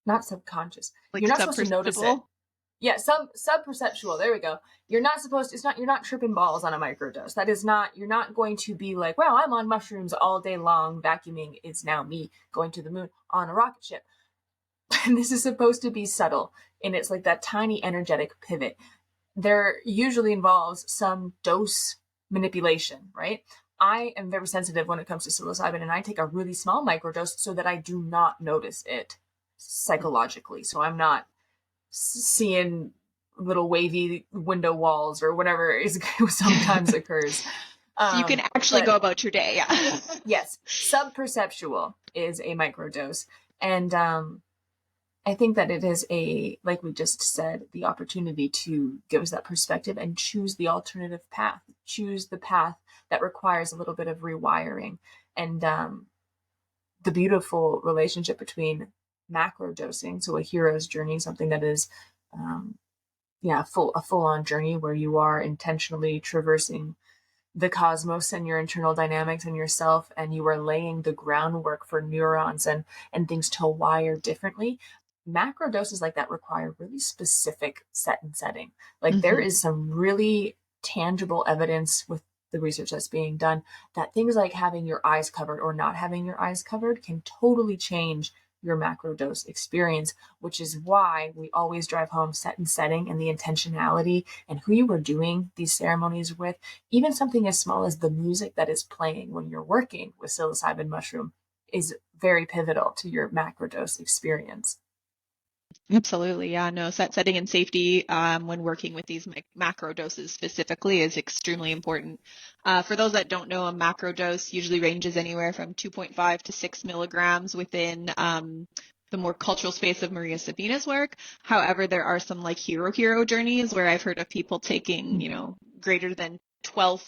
Not subconscious. Like, you're not supposed to notice it. Yeah, sub-perceptual. There we go. You're not supposed to, it's not, you're not tripping balls on a microdose. That is not, you're not going to be like, wow, I'm on mushrooms all day long, vacuuming. It's now me going to the moon on a rocket ship. And this is supposed to be subtle. And it's like that tiny energetic pivot. There usually involves some dose manipulation, right? I am very sensitive when it comes to psilocybin, and I take a really small microdose so that I do not notice it psychologically. So I'm not seeing little wavy window walls or whatever is sometimes occurs. So you can actually go about your day. Yeah. Yes, subperceptual is a microdose. And I think that it is like we just said, the opportunity to give us that perspective and choose the alternative path, choose the path that requires a little bit of rewiring. And the beautiful relationship between macro dosing, so a hero's journey, something that is, a full on journey where you are intentionally traversing the cosmos and your internal dynamics and yourself, and you are laying the groundwork for neurons and things to wire differently. Macro doses like that require really specific set and setting. Like there is some really tangible evidence with the research that's being done that things like having your eyes covered or not having your eyes covered can totally change your macro dose experience, which is why we always drive home set and setting and the intentionality and who you were doing these ceremonies with. Even something as small as the music that is playing when you're working with psilocybin mushroom is very pivotal to your macrodose experience. Absolutely. Yeah, no, setting and safety when working with these macro doses specifically is extremely important. For those that don't know, a macro dose usually ranges anywhere from 2.5 to 6 milligrams within the more cultural space of Maria Sabina's work. However, there are some like hero journeys where I've heard of people taking, greater than 12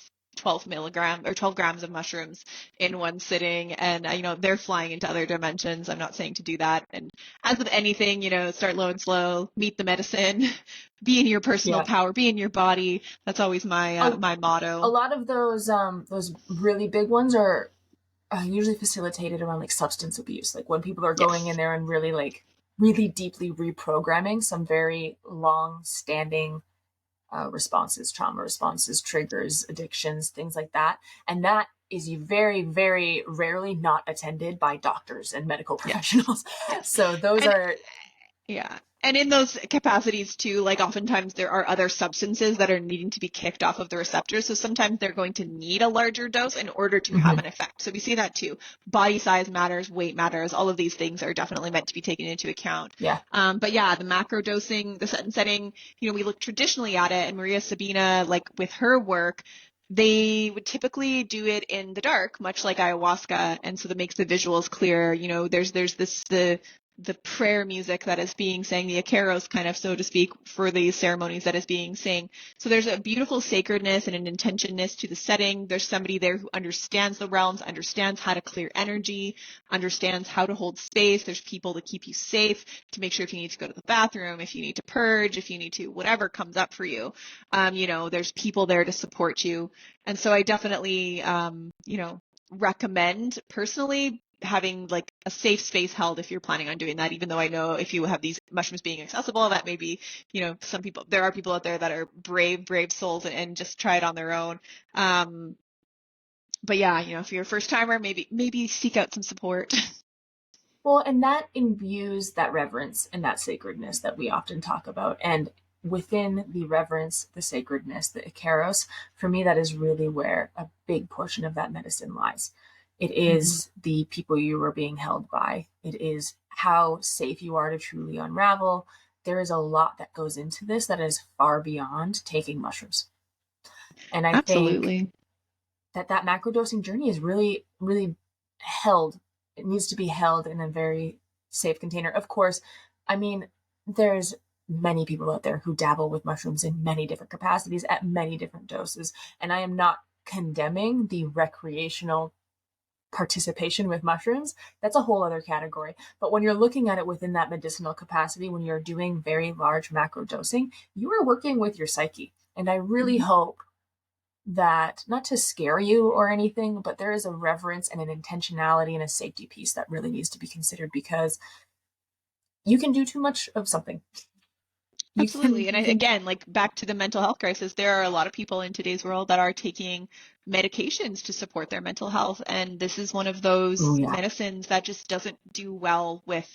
milligram or 12 grams of mushrooms in one sitting. And, they're flying into other dimensions. I'm not saying to do that. And as with anything, start low and slow, meet the medicine, be in your personal power, be in your body. That's always my my motto. A lot of those really big ones are usually facilitated around like substance abuse. Like when people are going in there and really deeply reprogramming some very long standing responses, trauma responses, triggers, addictions, things like that. And that is very, very rarely not attended by doctors and medical professionals. Yes. So those are. Yeah. And in those capacities too, like oftentimes there are other substances that are needing to be kicked off of the receptors. So sometimes they're going to need a larger dose in order to have an effect. So we see that too. Body size matters, weight matters. All of these things are definitely meant to be taken into account. Yeah. But yeah, the macro dosing, the set and setting, we look traditionally at it, and Maria Sabina, like with her work, they would typically do it in the dark, much like ayahuasca. And so that makes the visuals clear. There's the prayer music that is being sang, the Icaros kind of, so to speak, for these ceremonies that is being sang. So there's a beautiful sacredness and an intentionness to the setting. There's somebody there who understands the realms, understands how to clear energy, understands how to hold space. There's people to keep you safe, to make sure if you need to go to the bathroom, if you need to purge, if you need to, whatever comes up for you. There's people there to support you. And so I definitely, recommend personally having like a safe space held if you're planning on doing that, even though I know if you have these mushrooms being accessible, that maybe, there are people out there that are brave souls and just try it on their own. But yeah, if you're a first timer, maybe seek out some support. Well, and that imbues that reverence and that sacredness that we often talk about. And within the reverence, the sacredness, the Icaros, for me, that is really where a big portion of that medicine lies. It is the people you are being held by. It is how safe you are to truly unravel. There is a lot that goes into this that is far beyond taking mushrooms. And I think that macrodosing journey is really, really held. It needs to be held in a very safe container. Of course, I mean, there's many people out there who dabble with mushrooms in many different capacities at many different doses. And I am not condemning the recreational participation with mushrooms. That's a whole other category. But when you're looking at it within that medicinal capacity, when you're doing very large macro dosing, you are working with your psyche. And I really hope that, not to scare you or anything, but there is a reverence and an intentionality and a safety piece that really needs to be considered, because you can do too much of something. You can Absolutely. And you can again, like back to the mental health crisis, there are a lot of people in today's world that are taking medications to support their mental health. And this is one of oh those yeah. medicines that just doesn't do well with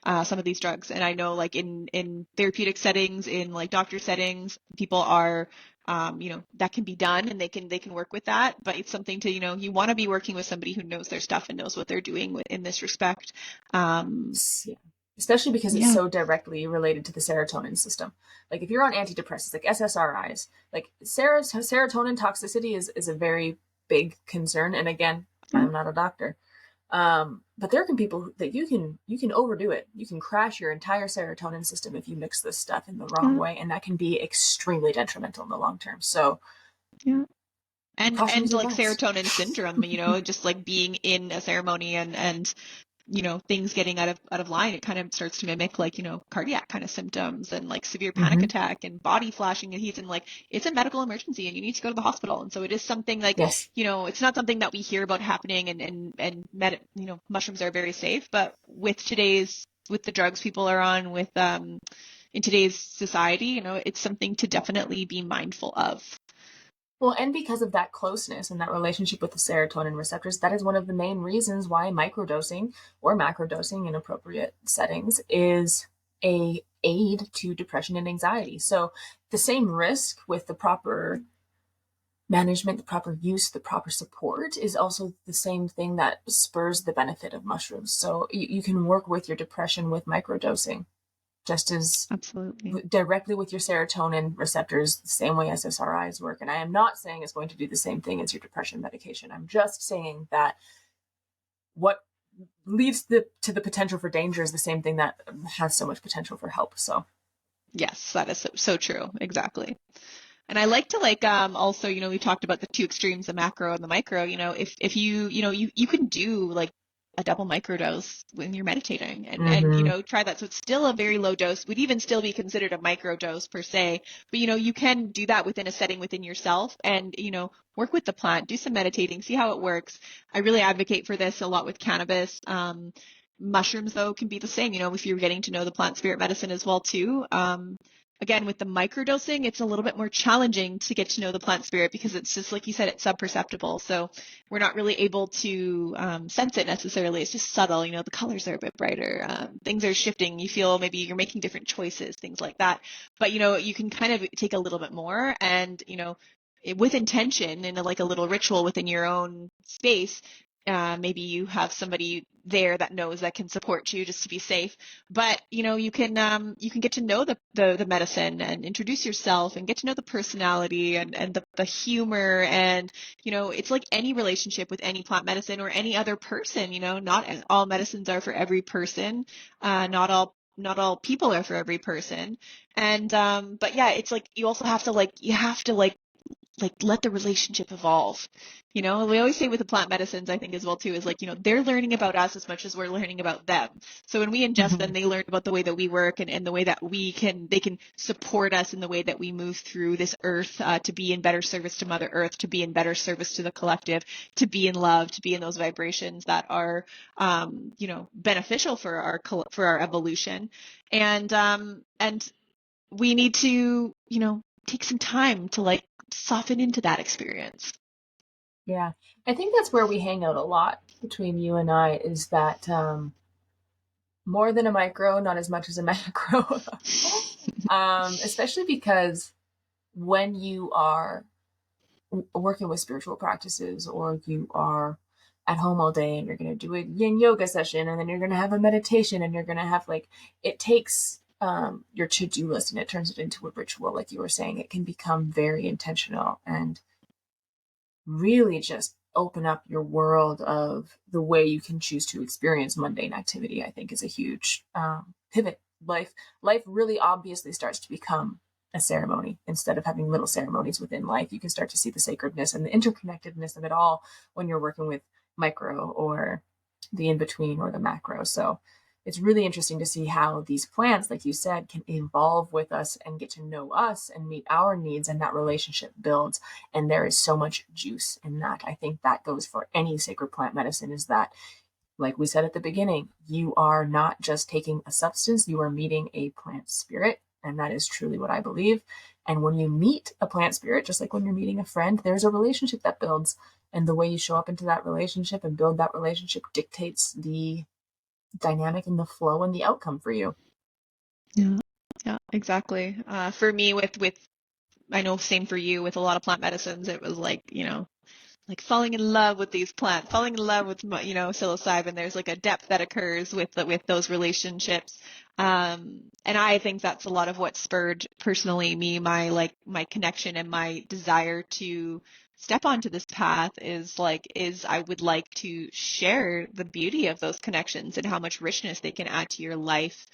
some of these drugs. And I know like in therapeutic settings, in like doctor settings, people are that can be done and they can work with that. But it's something to, you want to be working with somebody who knows their stuff and knows what they're doing in this respect. Um, Yeah. Especially because it's yeah. so directly related to the serotonin system. Like if you're on antidepressants, like SSRIs, like serotonin toxicity is a very big concern. And again, Yeah. I'm not a doctor. But there can people that you can overdo it. You can crash your entire serotonin system if you mix this stuff in the wrong Yeah. way, and that can be extremely detrimental in the long term. So Yeah. And precautions like advice. serotonin syndrome, just like being in a ceremony and things getting out of line, it kind of starts to mimic like, cardiac kind of symptoms and like severe panic Mm-hmm. attack and body flashing and heat and like it's a medical emergency and you need to go to the hospital. And so it is something like, Yes. it's not something that we hear about happening mushrooms are very safe, but with the drugs people are on in today's society, it's something to definitely be mindful of. Well, and because of that closeness and that relationship with the serotonin receptors, that is one of the main reasons why microdosing or macrodosing in appropriate settings is a aid to depression and anxiety. So the same risk with the proper management, the proper use, the proper support is also the same thing that spurs the benefit of mushrooms. So you can work with your depression with microdosing just as Absolutely. directly with your serotonin receptors, the same way SSRIs work. And I am not saying it's going to do the same thing as your depression medication. I'm just saying that what leads to the potential for danger is the same thing that has so much potential for help. So, Yes, that is so true. Exactly. And I like to like also, we talked about the two extremes, the macro and the micro, if you can do like a double microdose when you're meditating and mm-hmm. try that. So it's still a very low dose, would even still be considered a microdose per se, but you can do that within a setting within yourself and work with the plant, do some meditating, see how it works. I really advocate for this a lot with cannabis. Mushrooms though can be the same, if you're getting to know the plant spirit medicine as well too. Again, with the microdosing, it's a little bit more challenging to get to know the plant spirit because it's just like you said, it's subperceptible. So we're not really able to sense it necessarily. It's just subtle. The colors are a bit brighter. Things are shifting. You feel maybe you're making different choices, things like that. But you can kind of take a little bit more and with intention and like a little ritual within your own space. Maybe you have somebody there that knows that can support you just to be safe. But you can get to know the medicine and introduce yourself and get to know the personality and the humor and it's like any relationship with any plant medicine or any other person. Not all medicines are for every person. Not all people are for every person. And but yeah, it's like you also have to like let the relationship evolve. We always say with the plant medicines, I think as well too, is like, they're learning about us as much as we're learning about them. So when we ingest Mm-hmm. them, they learn about the way that we work and the way that they can support us in the way that we move through this earth, to be in better service to Mother Earth, to be in better service to the collective, to be in love, to be in those vibrations that are, beneficial for our evolution. And we need to, take some time to like soften into that experience. Yeah, I think that's where we hang out a lot between you and I is that more than a micro, not as much as a macro. Especially because when you are working with spiritual practices or you are at home all day and you're going to do a yin yoga session and then you're going to have a meditation and you're going to have like it takes your to-do list and it turns it into a ritual. Like you were saying, it can become very intentional and really just open up your world of the way you can choose to experience mundane activity. I think is a huge pivot. Life really obviously starts to become a ceremony instead of having little ceremonies within life. You can start to see the sacredness and the interconnectedness of it all when you're working with micro or the in between or the macro. So it's really interesting to see how these plants, like you said, can evolve with us and get to know us and meet our needs, and that relationship builds. And there is so much juice in that. I think that goes for any sacred plant medicine is that, like we said at the beginning, you are not just taking a substance, you are meeting a plant spirit. And that is truly what I believe. And when you meet a plant spirit, just like when you're meeting a friend, there's a relationship that builds. And the way you show up into that relationship and build that relationship dictates the dynamic and the flow and the outcome for you. Yeah, yeah, exactly. For me, with I know same for you with a lot of plant medicines, it was like, like falling in love with these plants, falling in love with, psilocybin. There's like a depth that occurs with those relationships. And I think that's a lot of what spurred personally me, my connection and my desire to step onto this path is I would like to share the beauty of those connections and how much richness they can add to your life.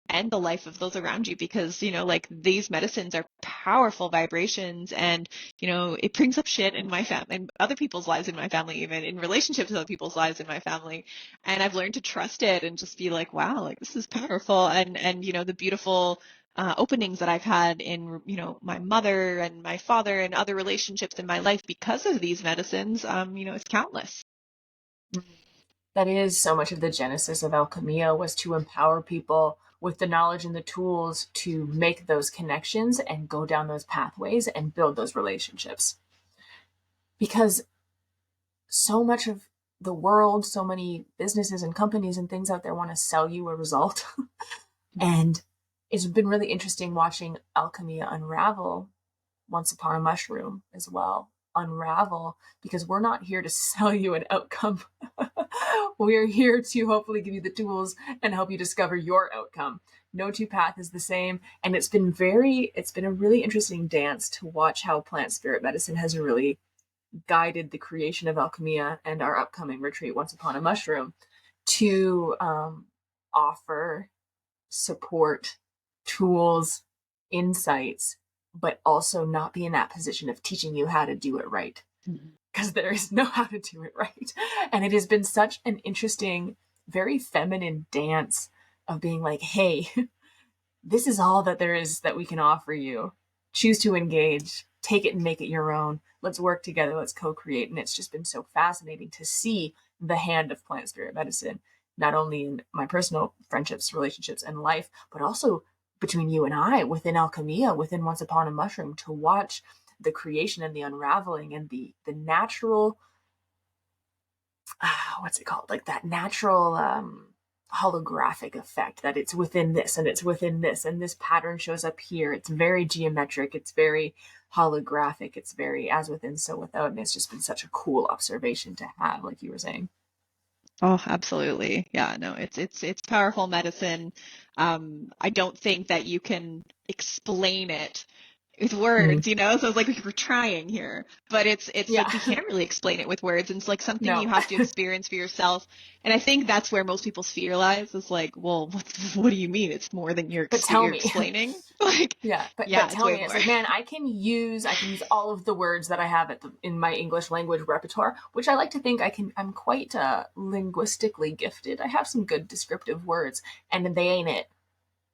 And the life of those around you, because like these medicines are powerful vibrations, and it brings up shit in my family and other people's lives in my family, even in relationships with other people's lives in my family. And I've learned to trust it and just be like, wow, like this is powerful. And the beautiful openings that I've had in, my mother and my father and other relationships in my life because of these medicines, it's countless. That is so much of the genesis of Alchemia, was to empower people with the knowledge and the tools to make those connections and go down those pathways and build those relationships. Because so much of the world, so many businesses and companies and things out there want to sell you a result. And it's been really interesting watching Alchemia unravel, Once Upon a Mushroom as well, unravel, because we're not here to sell you an outcome. We're here to hopefully give you the tools and help you discover your outcome. No two path is the same. And it's been a really interesting dance to watch how plant spirit medicine has really guided the creation of Alchemia and our upcoming retreat, Once Upon a Mushroom, to offer support, tools, insights, but also not be in that position of teaching you how to do it right. Because there is no how to do it right. And it has been such an interesting, very feminine dance of being like, hey, this is all that there is that we can offer you. Choose to engage, take it and make it your own. Let's work together, let's co-create. And it's just been so fascinating to see the hand of plant spirit medicine, not only in my personal friendships, relationships, and life, but also between you and I within Alchemia, within Once Upon a Mushroom, to watch the creation and the unraveling and the natural, what's it called? Like that natural holographic effect, that it's within this and it's within this and this pattern shows up here. It's very geometric. It's very holographic. It's very as within, so without. And it's just been such a cool observation to have, like you were saying. Oh, absolutely. Yeah, no, it's powerful medicine. I don't think that you can explain it with Mm. words, So it's like we're trying here, but it's Yeah. like we can't really explain it with words. And it's like something No. you have to experience for yourself. And I think that's where most people's fear lies. Is like, well, what do you mean? It's more than But tell you're me. explaining. Like, Yeah, but yeah, it's tell way me, it's more. like, man, I can use all of the words that I have in my English language repertoire, which I like to think I'm quite linguistically gifted. I have some good descriptive words, and they ain't it.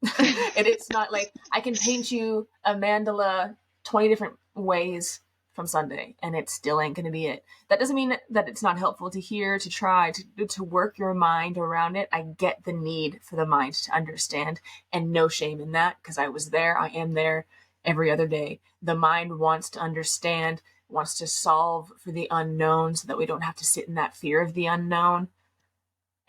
And it's not like I can paint you a mandala 20 different ways from Sunday, and it still ain't going to be it. That doesn't mean that it's not helpful to hear, to try, to work your mind around it. I get the need for the mind to understand, and no shame in that, because I was there, I am there every other day. The mind wants to understand, wants to solve for the unknown so that we don't have to sit in that fear of the unknown.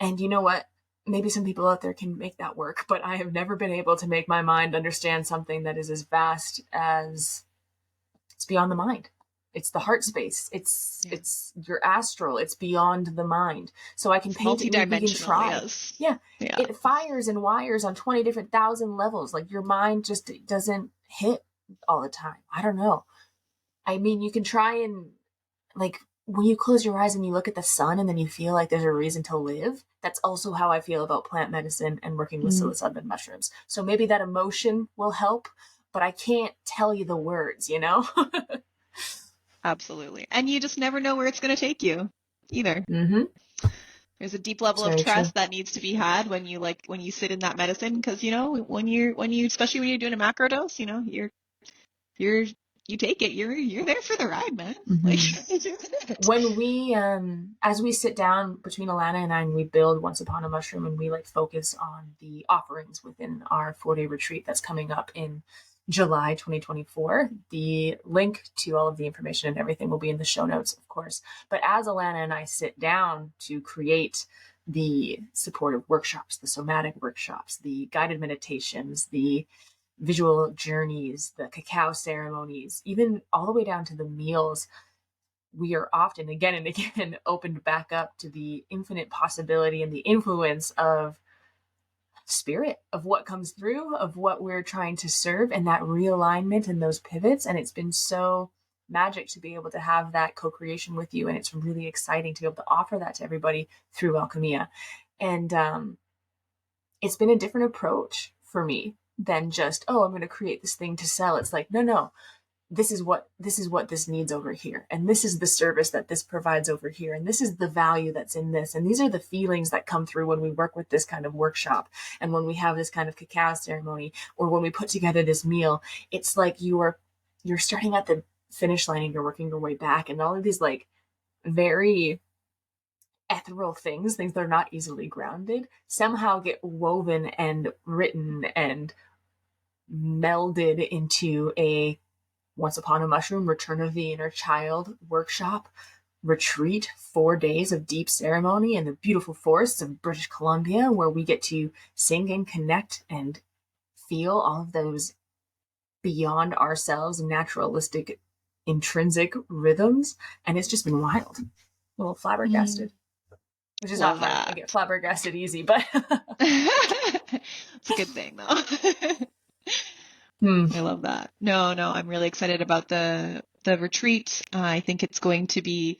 And you know what? Maybe some people out there can make that work, but I have never been able to make my mind understand something that is as vast as it's beyond the mind. It's the heart space. Yeah. It's your astral. It's beyond the mind. So I can It's paint it. We can multidimensional, try. yes. Yeah, Yeah. it fires and wires on 20 different thousand levels. Like your mind just doesn't hit all the time. I don't know. I mean, you can try and like when you close your eyes and you look at the sun and then you feel like there's a reason to live. That's also how I feel about plant medicine and working with Mm. psilocybin mushrooms. So maybe that emotion will help, but I can't tell you the words, you know? Absolutely. And you just never know where it's going to take you either. Mm-hmm. There's a deep It's level of very true. trust that needs to be had when you sit in that medicine, because when you especially when you're doing a macro dose, you're you take it. You're there for the ride, man. Like When we as we sit down between Alana and I and we build Once Upon a Mushroom, and we like focus on the offerings within our 4-day retreat that's coming up in July 2024. The link to all of the information and everything will be in the show notes, of course. But as Alana and I sit down to create the supportive workshops, the somatic workshops, the guided meditations, the visual journeys, the cacao ceremonies, even all the way down to the meals, we are often again and again opened back up to the infinite possibility and the influence of spirit, of what comes through, of what we're trying to serve, and that realignment and those pivots. And it's been so magic to be able to have that co-creation with you. And it's really exciting to be able to offer that to everybody through Alchemia. And it's been a different approach for me than just, oh, I'm going to create this thing to sell. It's like, no, this is what this needs over here, and this is the service that this provides over here, and this is the value that's in this, and these are the feelings that come through when we work with this kind of workshop, and when we have this kind of cacao ceremony, or when we put together this meal. It's like you're starting at the finish line and you're working your way back, and all of these like very ethereal things that are not easily grounded somehow get woven and written and melded into a Once Upon a Mushroom, Return of the Inner Child workshop retreat, 4 days of deep ceremony in the beautiful forests of British Columbia, where we get to sing and connect and feel all of those beyond ourselves naturalistic intrinsic rhythms. And it's just been wild. A little flabbergasted, which is Love not hard. I get flabbergasted easy, but it's a good thing though. I love that. No, I'm really excited about the retreat. I think it's going to be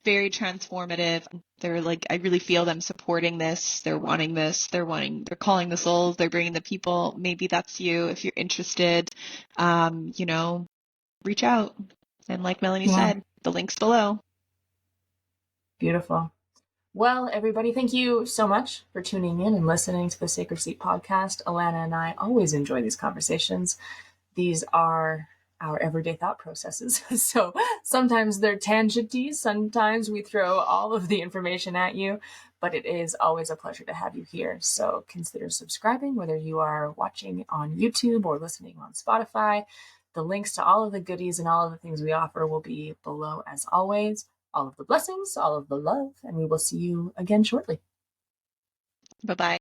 very transformative. They're like, I really feel them supporting this. They're wanting this. They're calling the souls. They're bringing the people. Maybe that's you. If you're interested, reach out. And like Melanie said, the link's below. Beautiful. Well, everybody, thank you so much for tuning in and listening to the Sacred Seat podcast. Alana and I always enjoy these conversations. These are our everyday thought processes. So sometimes they're tangenty, sometimes we throw all of the information at you, but it is always a pleasure to have you here. So consider subscribing, whether you are watching on YouTube or listening on Spotify. The links to all of the goodies and all of the things we offer will be below as always. All of the blessings, all of the love, and we will see you again shortly. Bye-bye.